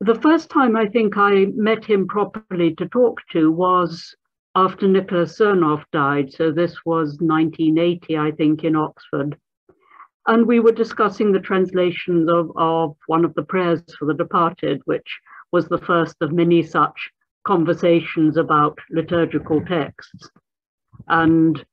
The first time I think I met him properly to talk to was after Nicholas Sernov died. So this was 1980, I think, in Oxford. And we were discussing the translations of one of the prayers for the departed, which was the first of many such conversations about liturgical texts, and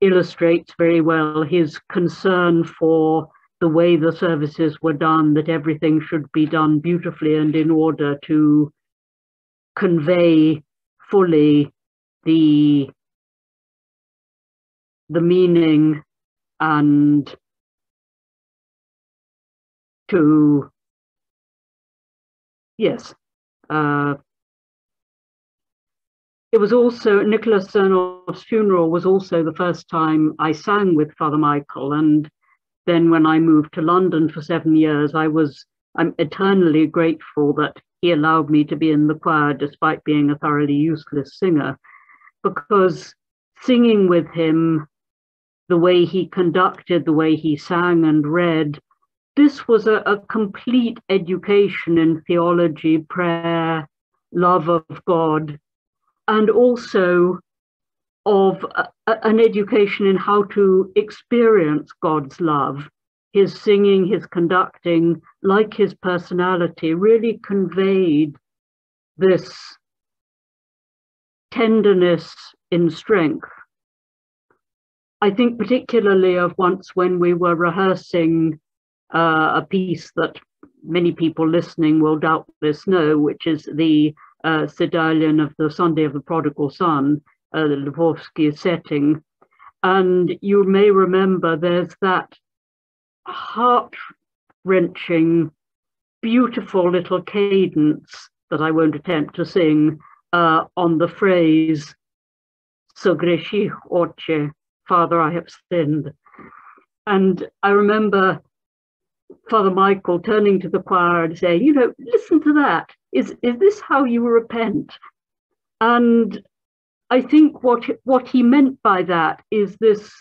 illustrates very well his concern for the way the services were done, that everything should be done beautifully and in order to convey fully the meaning and to, yes. It was also, Nicholas Sernov's funeral was also the first time I sang with Father Michael. And then when I moved to London for 7 years, I'm eternally grateful that he allowed me to be in the choir despite being a thoroughly useless singer, because singing with him, the way he conducted, the way he sang and read, this was a complete education in theology, prayer, love of God, and also of an education in how to experience God's love. His singing, his conducting, like his personality, really conveyed this tenderness in strength. I think particularly of once when we were rehearsing a piece that many people listening will doubtless know, which is the Sedalion of the Sunday of the Prodigal Son, the Lvovsky setting. And you may remember there's that heart-wrenching, beautiful little cadence that I won't attempt to sing on the phrase, "Sogreshi Otche," Father, I have sinned. And I remember Father Michael turning to the choir and saying, you know, listen to that. Is this how you repent? And I think what he meant by that is this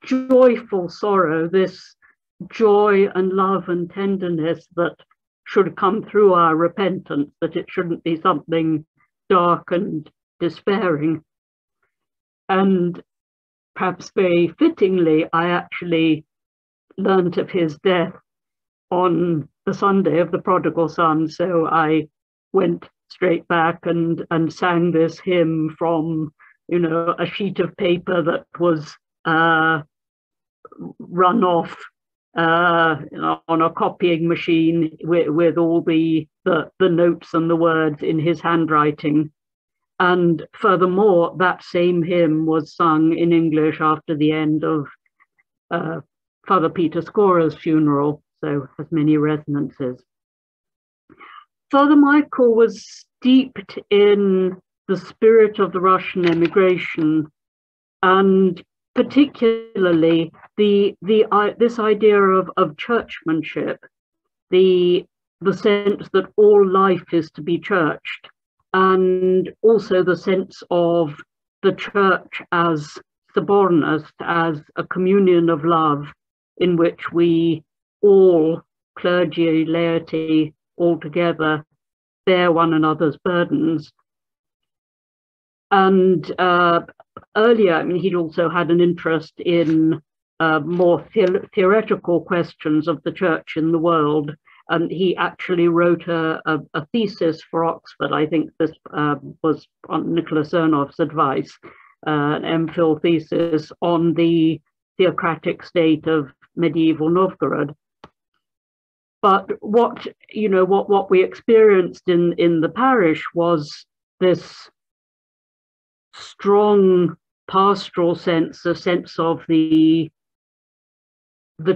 joyful sorrow, this joy and love and tenderness that should come through our repentance, that it shouldn't be something dark and despairing. And perhaps very fittingly, I actually learnt of his death on the Sunday of the Prodigal Son. So I went straight back and sang this hymn from, you know, a sheet of paper that was run off on a copying machine with all the notes and the words in his handwriting. And furthermore, that same hymn was sung in English after the end of Father Peter Scora's funeral, so has many resonances. Father Michael was steeped in the spirit of the Russian emigration, and particularly this idea of churchmanship, the sense that all life is to be churched, and also the sense of the church as sobornost, as a communion of love in which we all, clergy, laity, all together, bear one another's burdens. And earlier, I mean, he'd also had an interest in more theoretical questions of the church in the world. And he actually wrote a thesis for Oxford. I think this was on Nicholas Sernov's advice, an MPhil thesis on the theocratic state of medieval Novgorod. But what we experienced in the parish was this strong pastoral sense, a sense of the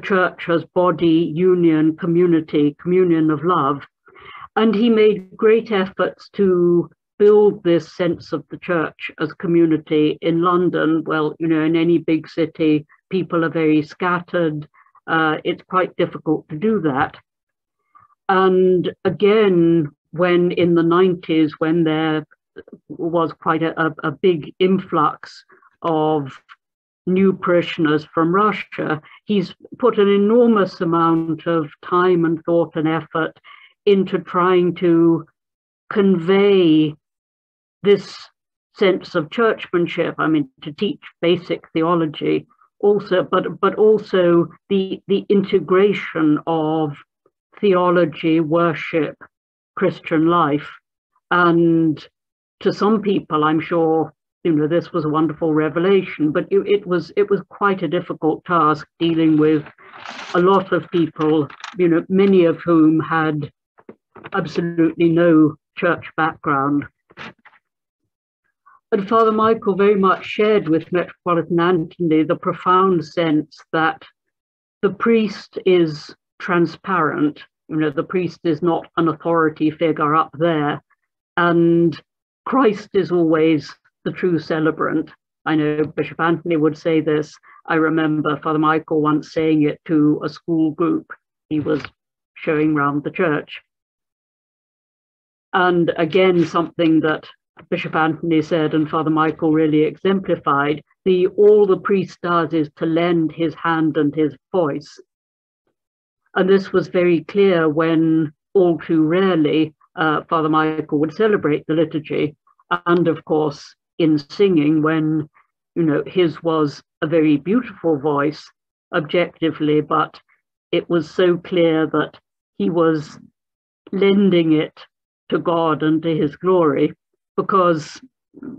church as body, union, community, communion of love. And he made great efforts to build this sense of the church as community in London. Well, you know, in any big city, people are very scattered. It's quite difficult to do that. And again, when in the 90s, when there was quite a big influx of new parishioners from Russia, he's put an enormous amount of time and thought and effort into trying to convey this sense of churchmanship. I mean, to teach basic theology also, but also the integration of theology, worship, Christian life. And to some people, I'm sure, you know, this was a wonderful revelation, but it was quite a difficult task dealing with a lot of people, you know, many of whom had absolutely no church background. And Father Michael very much shared with Metropolitan Anthony the profound sense that the priest is transparent. You know, the priest is not an authority figure up there, and Christ is always the true celebrant. I know Bishop Anthony would say this. I remember Father Michael once saying it to a school group he was showing around the church. And again, something that Bishop Anthony said and Father Michael really exemplified, all the priest does is to lend his hand and his voice. And this was very clear when, all too rarely, Father Michael would celebrate the liturgy. And of course, in singing, when, you know, his was a very beautiful voice objectively, but it was so clear that he was lending it to God and to his glory, because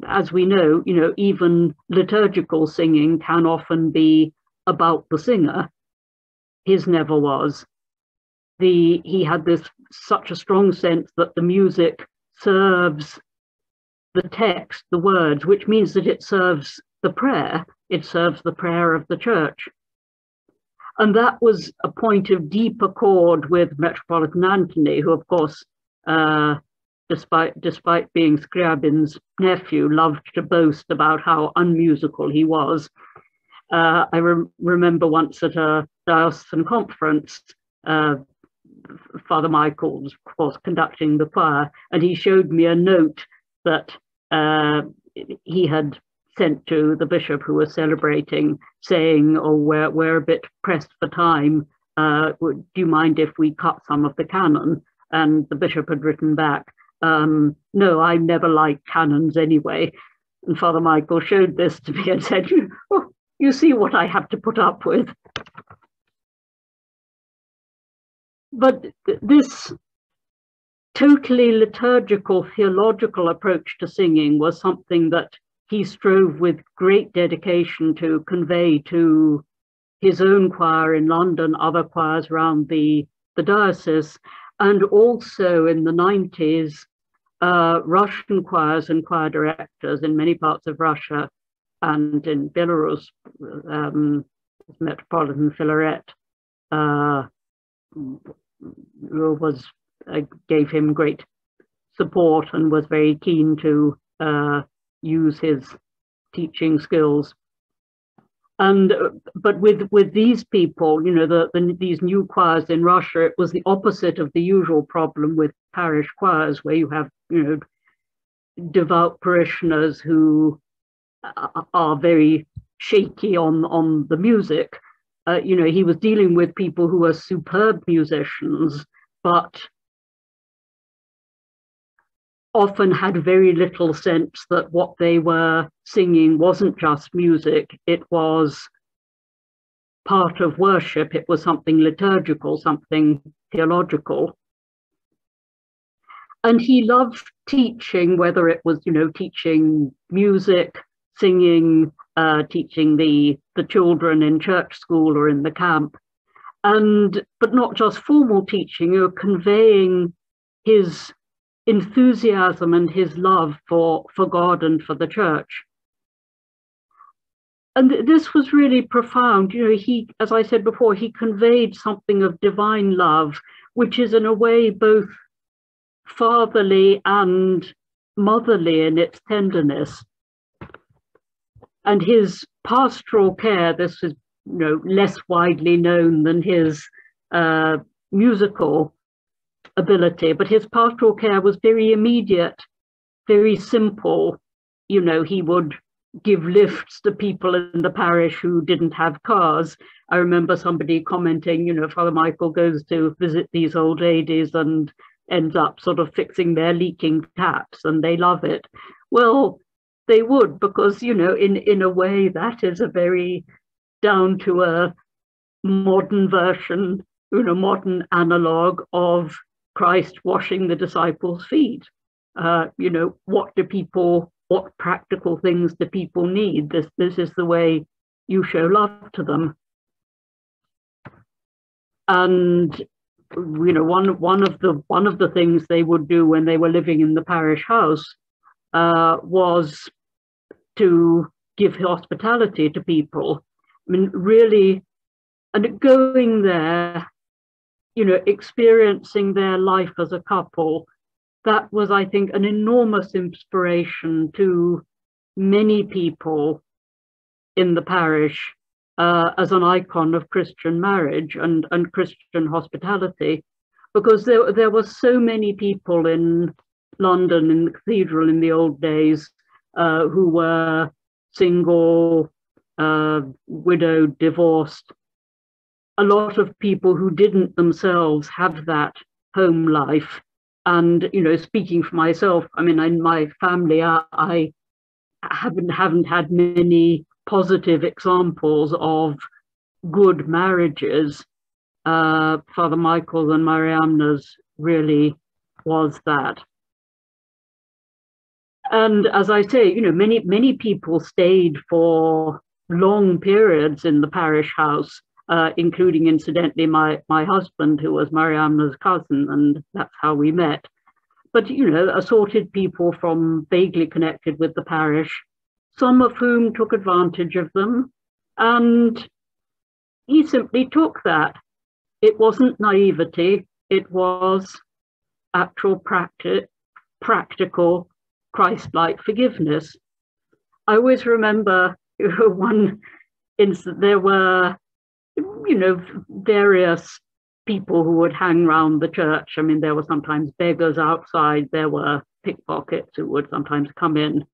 as we know, you know, even liturgical singing can often be about the singer. His never was. He had such a strong sense that the music serves the text, the words, which means that it serves the prayer. It serves the prayer of the church. And that was a point of deep accord with Metropolitan Anthony, who, of course, despite being Scriabin's nephew, loved to boast about how unmusical he was. I remember once at a diocesan conference, Father Michael was, of course, conducting the choir, and he showed me a note that he had sent to the bishop who was celebrating, saying, "Oh, we're a bit pressed for time. Do you mind if we cut some of the canon?" And the bishop had written back, "No, I never liked canons anyway." And Father Michael showed this to me and said, "Oh, you see what I have to put up with." But this totally liturgical, theological approach to singing was something that he strove with great dedication to convey to his own choir in London, other choirs around the diocese, and also in the 90s, Russian choirs and choir directors in many parts of Russia and in Belarus, Metropolitan Filaret, gave him great support and was very keen to use his teaching skills. And but with these people, you know, these new choirs in Russia, it was the opposite of the usual problem with parish choirs, where you have, you know, devout parishioners who are very shaky on the music. You know, he was dealing with people who are superb musicians, but often had very little sense that what they were singing wasn't just music, it was part of worship, it was something liturgical, something theological. And he loved teaching, whether it was, you know, teaching music, singing, teaching the children in church school or in the camp, but not just formal teaching, you know, conveying his enthusiasm and his love for God and for the church. And this was really profound. You know, he, as I said before, he conveyed something of divine love, which is in a way both fatherly and motherly in its tenderness. And his pastoral care, this is, you know, less widely known than his musical ability, but his pastoral care was very immediate, very simple. You know, he would give lifts to people in the parish who didn't have cars. I remember somebody commenting, you know, Father Michael goes to visit these old ladies and ends up sort of fixing their leaking taps, and they love it. Well, they would, because, you know, in a way that is a very down to a modern version, you know, modern analog of Christ washing the disciples' feet. You know, what practical things do people need? This is the way you show love to them. And you know, one of the things they would do when they were living in the parish house was to give hospitality to people. I mean, really, and going there, you know, experiencing their life as a couple, that was, I think, an enormous inspiration to many people in the parish as an icon of Christian marriage and Christian hospitality, because there were so many people in London, in the cathedral in the old days, who were single, widowed, divorced. A lot of people who didn't themselves have that home life. And, you know, speaking for myself, I mean, in my family, I haven't had many positive examples of good marriages. Father Michael and Mariamna's really was that. And as I say, you know, many people stayed for long periods in the parish house, including, incidentally, my husband, who was Mariamna's cousin, and that's how we met. But, you know, assorted people from vaguely connected with the parish, some of whom took advantage of them, and he simply took that. It wasn't naivety, it was actual practical Christ-like forgiveness. I always remember one instance, there were, you know, various people who would hang around the church. I mean, there were sometimes beggars outside, there were pickpockets who would sometimes come in.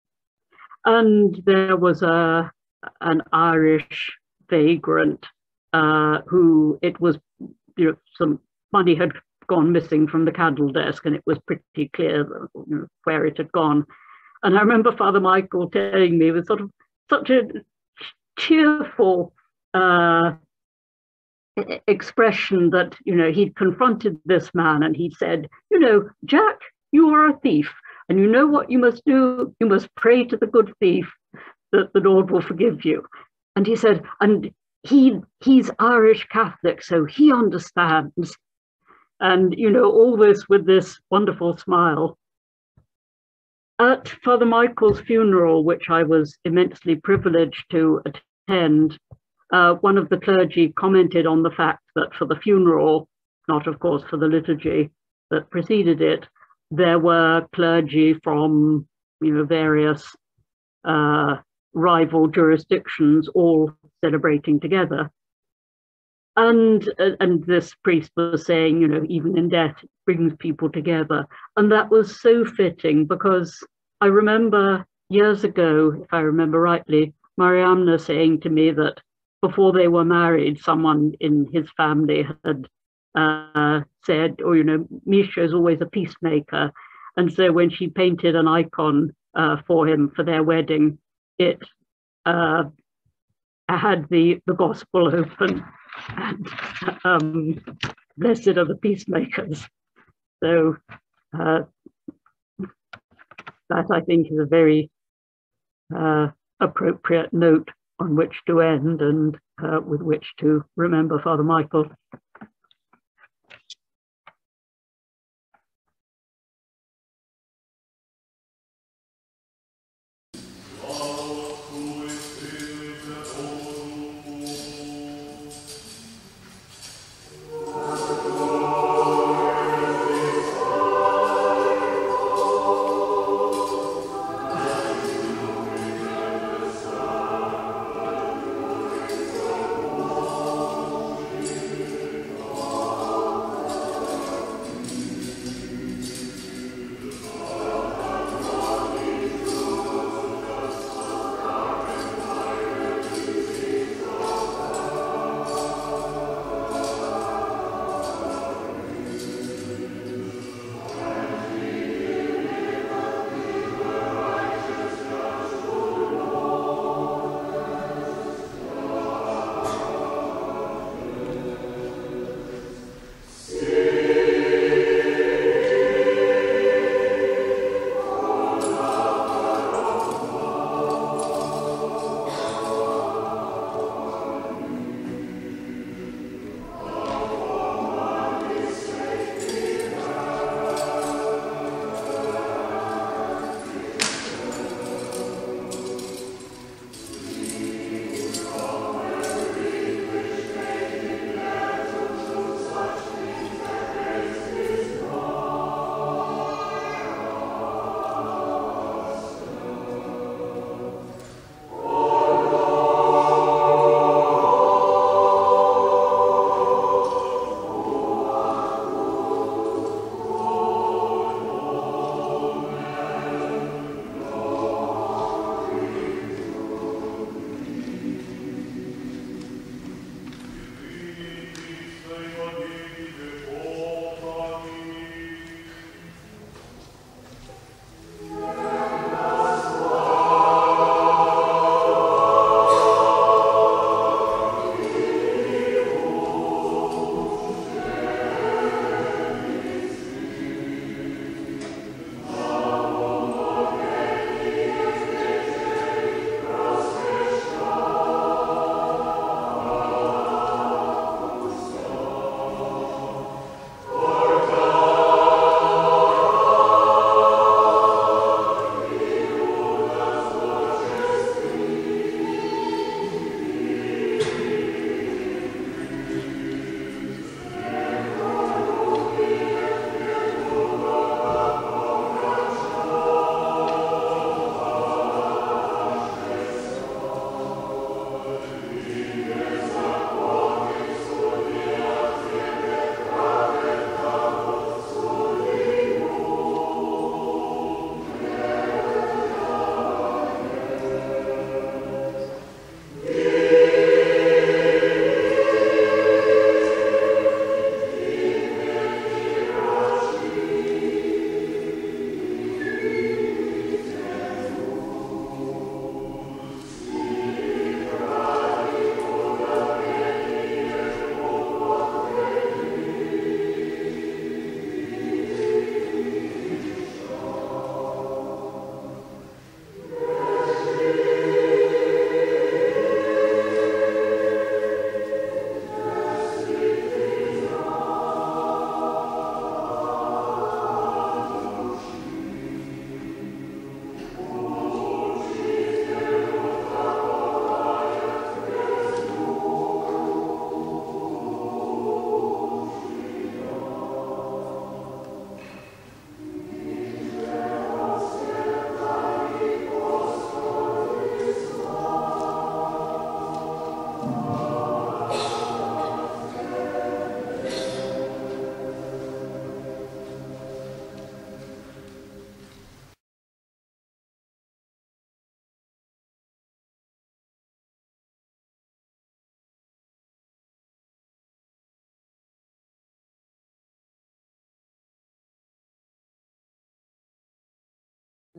And there was an Irish vagrant who, it was, you know, some money had gone missing from the candle desk, and it was pretty clear, you know, where it had gone. And I remember Father Michael telling me with sort of such a cheerful expression that, you know, he'd confronted this man and he said, you know, Jack, you are a thief, and you know what you must do? You must pray to the good thief that the Lord will forgive you. And he said, and he's Irish Catholic, so he understands. And, you know, all this with this wonderful smile. At Father Michael's funeral, which I was immensely privileged to attend, one of the clergy commented on the fact that for the funeral, not of course for the liturgy that preceded it, there were clergy from, you know, various rival jurisdictions all celebrating together. And this priest was saying, you know, even in death, it brings people together. And that was so fitting, because I remember years ago, if I remember rightly, Mariamna saying to me that before they were married, someone in his family had said, oh, you know, Misha is always a peacemaker. And so when she painted an icon for him for their wedding, it had the gospel open, and blessed are the peacemakers. So that, I think, is a very appropriate note on which to end and with which to remember Father Michael.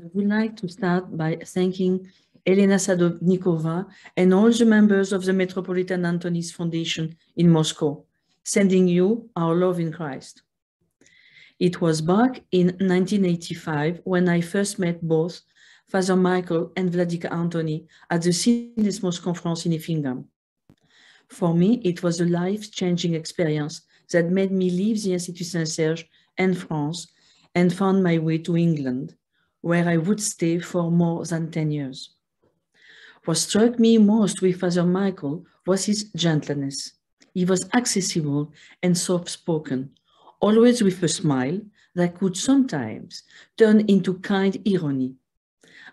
I would like to start by thanking Elena Sadovnikova and all the members of the Metropolitan Antony's Foundation in Moscow, sending you our love in Christ. It was back in 1985 when I first met both Father Michael and Vladika Antony at the Syndesmos conference in Effingham. For me, it was a life-changing experience that made me leave the Institut Saint-Serge and France and found my way to England, where I would stay for more than 10 years. What struck me most with Father Michael was his gentleness. He was accessible and soft-spoken, always with a smile that could sometimes turn into kind irony,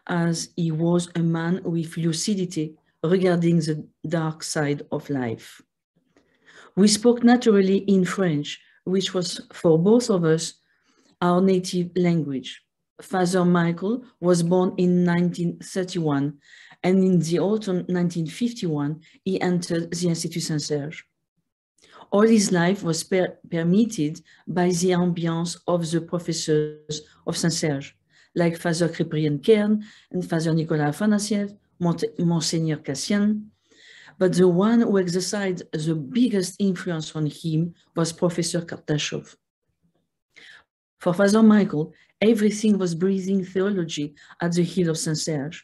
as he was a man with lucidity regarding the dark side of life. We spoke naturally in French, which was for both of us our native language. Father Michael was born in 1931, and in the autumn 1951, he entered the Institut Saint-Serge. All his life was permitted by the ambience of the professors of Saint-Serge, like Father Cyprien Kern and Father Nicolas Afanasiev, Monseigneur Cassian. But the one who exercised the biggest influence on him was Professor Kartashov. For Father Michael, everything was breathing theology at the Hill of Saint-Serge.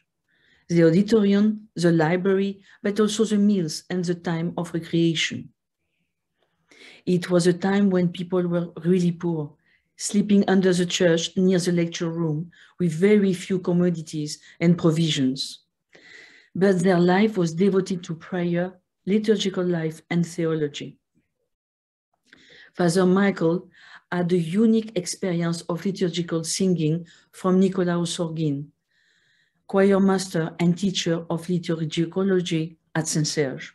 The auditorium, the library, but also the meals and the time of recreation. It was a time when people were really poor, sleeping under the church near the lecture room with very few commodities and provisions. But their life was devoted to prayer, liturgical life, and theology. Father Michael had a unique experience of liturgical singing from Nicolae Sorgin, choir master and teacher of liturgicology at Saint-Serge.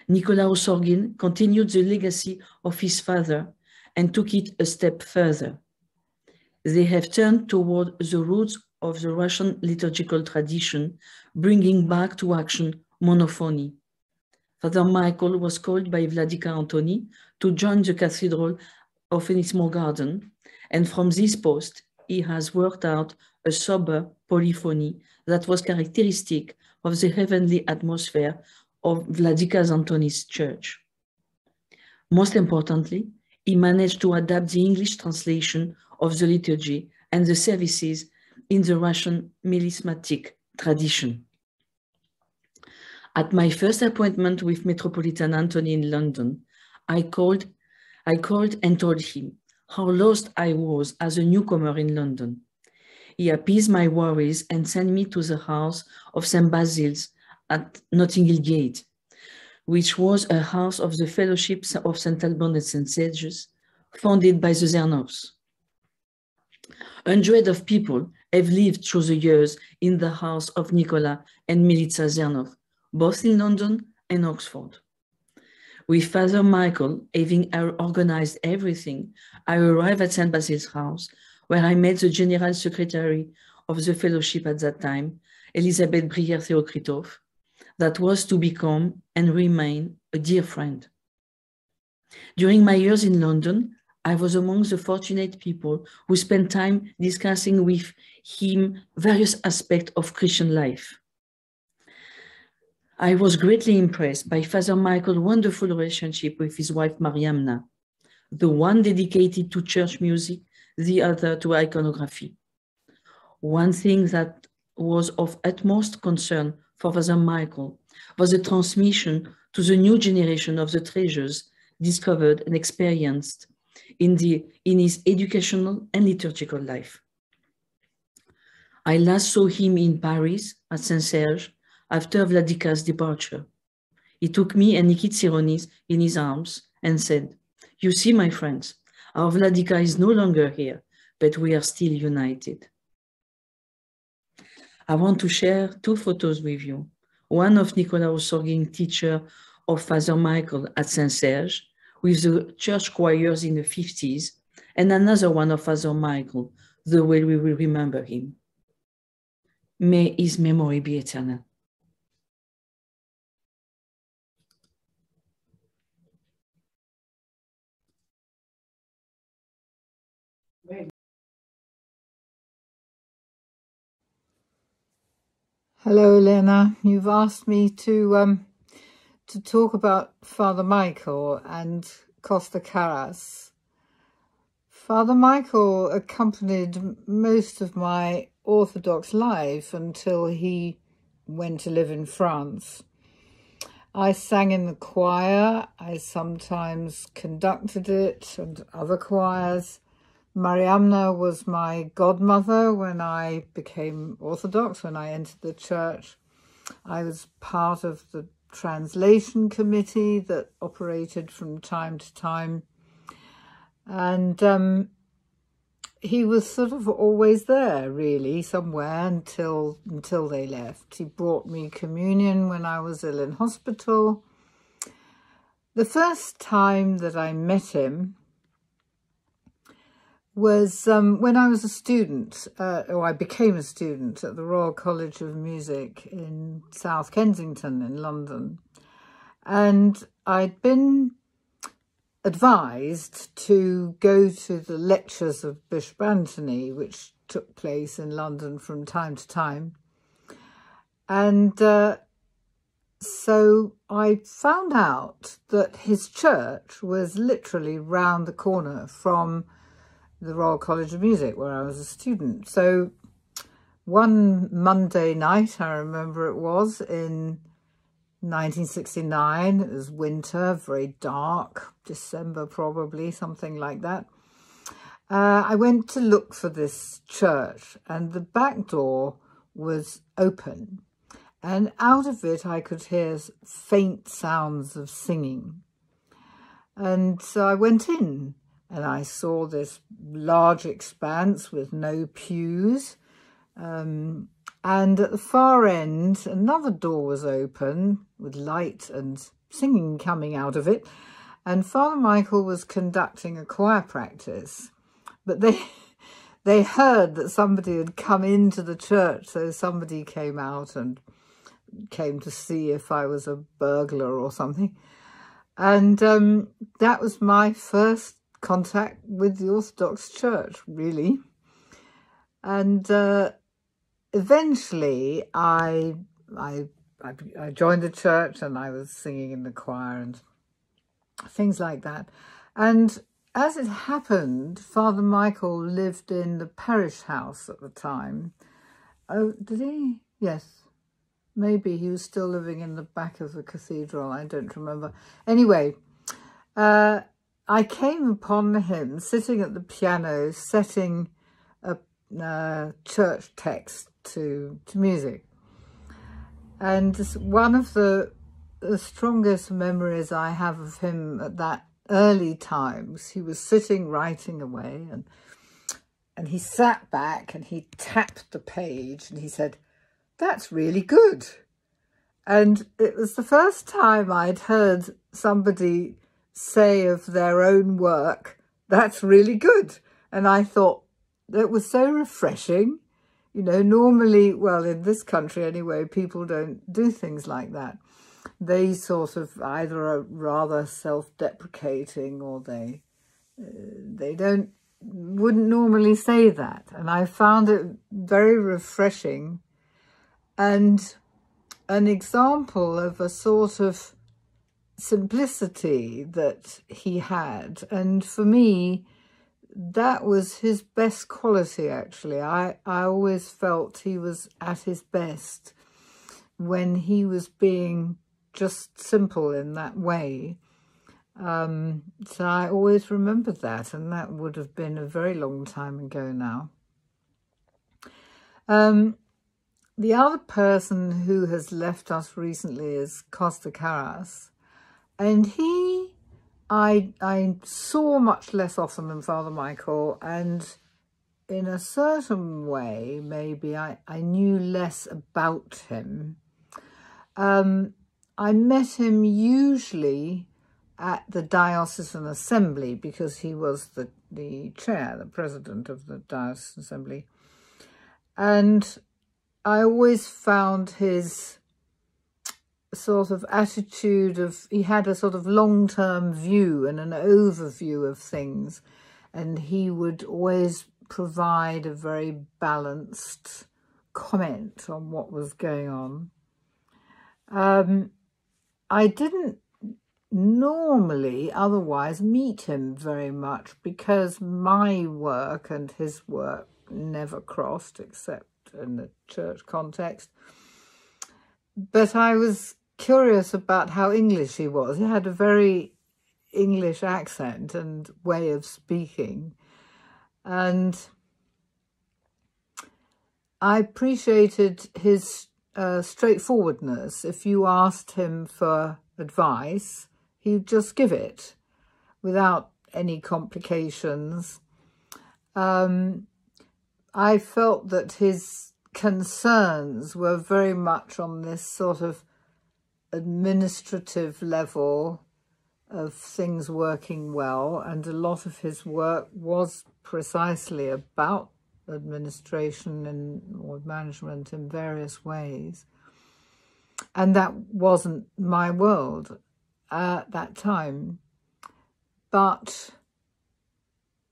Nicolae Sorgin continued the legacy of his father and took it a step further. They have turned toward the roots of the Russian liturgical tradition, bringing back to action monophony. Father Michael was called by Vladika Antony to join the Cathedral of Ennismore Garden, and from this post, he has worked out a sober polyphony that was characteristic of the heavenly atmosphere of Vladika Antony's church. Most importantly, he managed to adapt the English translation of the liturgy and the services in the Russian melismatic tradition. At my first appointment with Metropolitan Antony in London, I called and told him how lost I was as a newcomer in London. He appeased my worries and sent me to the house of St. Basil's at Notting Hill Gate, which was a house of the Fellowship of St. Alban and St. Sergius, founded by the Zernovs. Hundreds of people have lived through the years in the house of Nicola and Militsa Zernov, both in London and Oxford. With Father Michael having organized everything, I arrived at St. Basil's house, where I met the General Secretary of the Fellowship at that time, Elizabeth Brière-Theokritov, that was to become and remain a dear friend. During my years in London, I was among the fortunate people who spent time discussing with him various aspects of Christian life. I was greatly impressed by Father Michael's wonderful relationship with his wife Mariamna, the one dedicated to church music, the other to iconography. One thing that was of utmost concern for Father Michael was the transmission to the new generation of the treasures discovered and experienced in his educational and liturgical life. I last saw him in Paris at Saint-Serge after Vladika's departure. He took me and Nikit Tsironis in his arms and said, "You see, my friends, our Vladika is no longer here, but we are still united." I want to share two photos with you. One of Nicolae Sorgin, teacher of Father Michael at Saint-Serge, with the church choirs in the 50s, and another one of Father Michael, the way we will remember him. May his memory be eternal. Hello, Elena. You've asked me to talk about Father Michael and Costa Carras. Father Michael accompanied most of my Orthodox life until he went to live in France. I sang in the choir, I sometimes conducted it and other choirs. Mariamna was my godmother when I became Orthodox, when I entered the church. I was part of the translation committee that operated from time to time. And he was sort of always there, really, somewhere until they left. He brought me communion when I was ill in hospital. The first time that I met him was when I was a student, or I became a student at the Royal College of Music in South Kensington in London. And I'd been advised to go to the lectures of Bishop Anthony, which took place in London from time to time. And so I found out that his church was literally round the corner from the Royal College of Music, where I was a student. So one Monday night, I remember it was, in 1969, it was winter, very dark, December probably, something like that. I went to look for this church and the back door was open, and out of it I could hear faint sounds of singing. And so I went in and I saw this large expanse with no pews. And at the far end, another door was open with light and singing coming out of it. And Father Michael was conducting a choir practice. But they heard that somebody had come into the church, so somebody came out and came to see if I was a burglar or something. And that was my first contact with the Orthodox Church, really. And eventually I joined the church and I was singing in the choir and things like that. And as it happened, Father Michael lived in the parish house at the time. Oh, did he? Yes. Maybe he was still living in the back of the cathedral. I don't remember. Anyway, I came upon him sitting at the piano, setting a church text to music. And one of the strongest memories I have of him at that early times, he was sitting writing away and he sat back and he tapped the page and he said, "That's really good." And it was the first time I'd heard somebody say of their own work, "That's really good." And I thought that was so refreshing. You know, normally, well, in this country anyway, people don't do things like that. They sort of either are rather self-deprecating or they wouldn't normally say that. And I found it very refreshing and an example of a sort of simplicity that he had. And for me, that was his best quality, actually. I always felt he was at his best when he was being just simple in that way. So I always remembered that, and that would have been a very long time ago now. The other person who has left us recently is Costa Carras, and I saw much less often than Father Michael, and in a certain way, maybe I knew less about him. I met him usually at the Diocesan Assembly because he was the chair, the president of the Diocesan Assembly. And I always found his sort of attitude of, he had a sort of long-term view and an overview of things, and he would always provide a very balanced comment on what was going on. I didn't normally otherwise meet him very much because my work and his work never crossed except in the church context. But I was curious about how English he was. He had a very English accent and way of speaking. And I appreciated his straightforwardness. If you asked him for advice, he'd just give it without any complications. I felt that his concerns were very much on this sort of administrative level of things working well, and a lot of his work was precisely about administration or management in various ways. And that wasn't my world at that time. But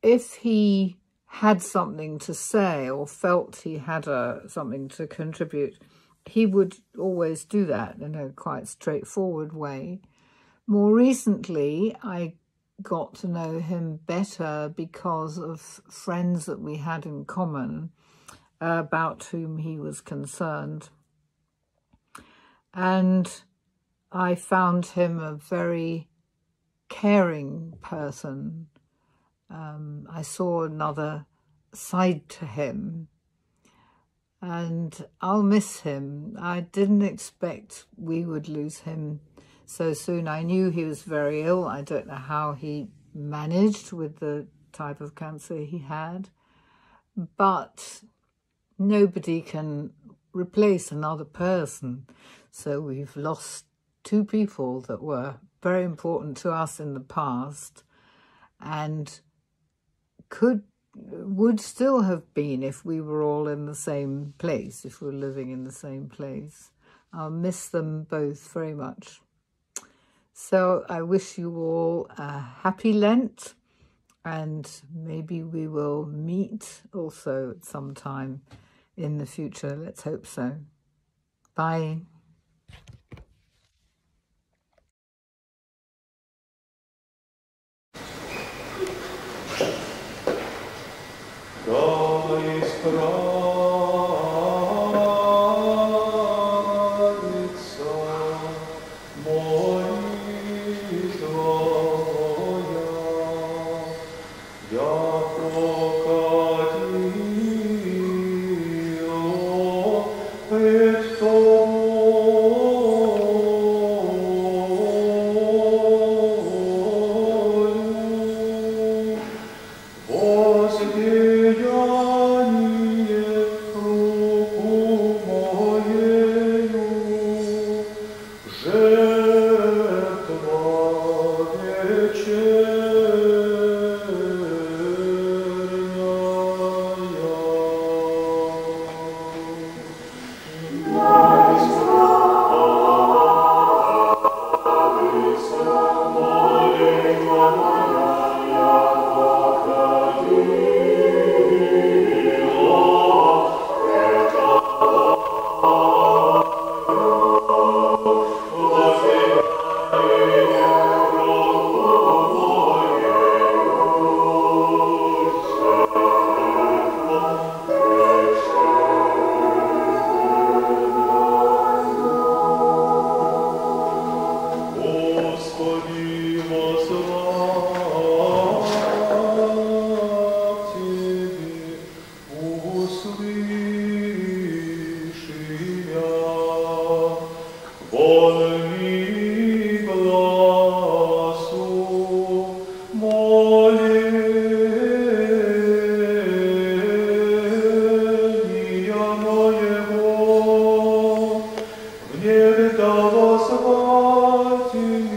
if he had something to say or felt he had something to contribute, he would always do that in a quite straightforward way. More recently, I got to know him better because of friends that we had in common about whom he was concerned. And I found him a very caring person. I saw another side to him, and I'll miss him. I didn't expect we would lose him so soon. I knew he was very ill. I don't know how he managed with the type of cancer he had, but nobody can replace another person. So we've lost two people that were very important to us in the past and would still have been if we were all in the same place, if we were living in the same place. I'll miss them both very much. So I wish you all a happy Lent, and maybe we will meet also at some time in the future. Let's hope so. Bye. Nie dało złotych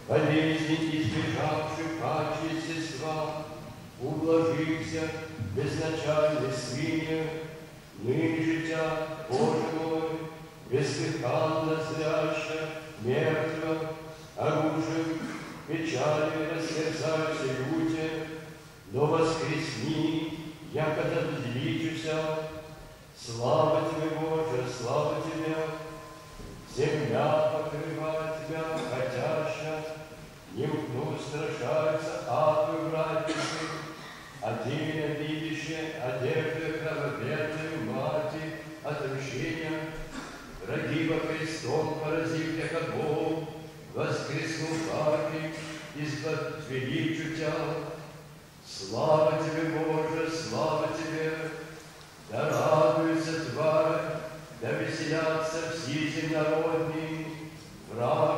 болезни избежавших от естества, ублажился безначальный свинья, ныне житя, Боже мой, беслыханно зряща, мертва, оружием, печали растерзаются люди, но воскресни, якобы дличуся, слава Тебе, Боже, слава Тебе, земля покрывает Тебя, хотяща, не устрашаются ады братья, один видящие одежды крововерной мати отмщения, враги во Христом поразив як Бог, воскреснул парни, избавь величию Тебя. Слава Тебе, Боже, слава Тебе, да радуется тварь, да веселятся все земнородные, враг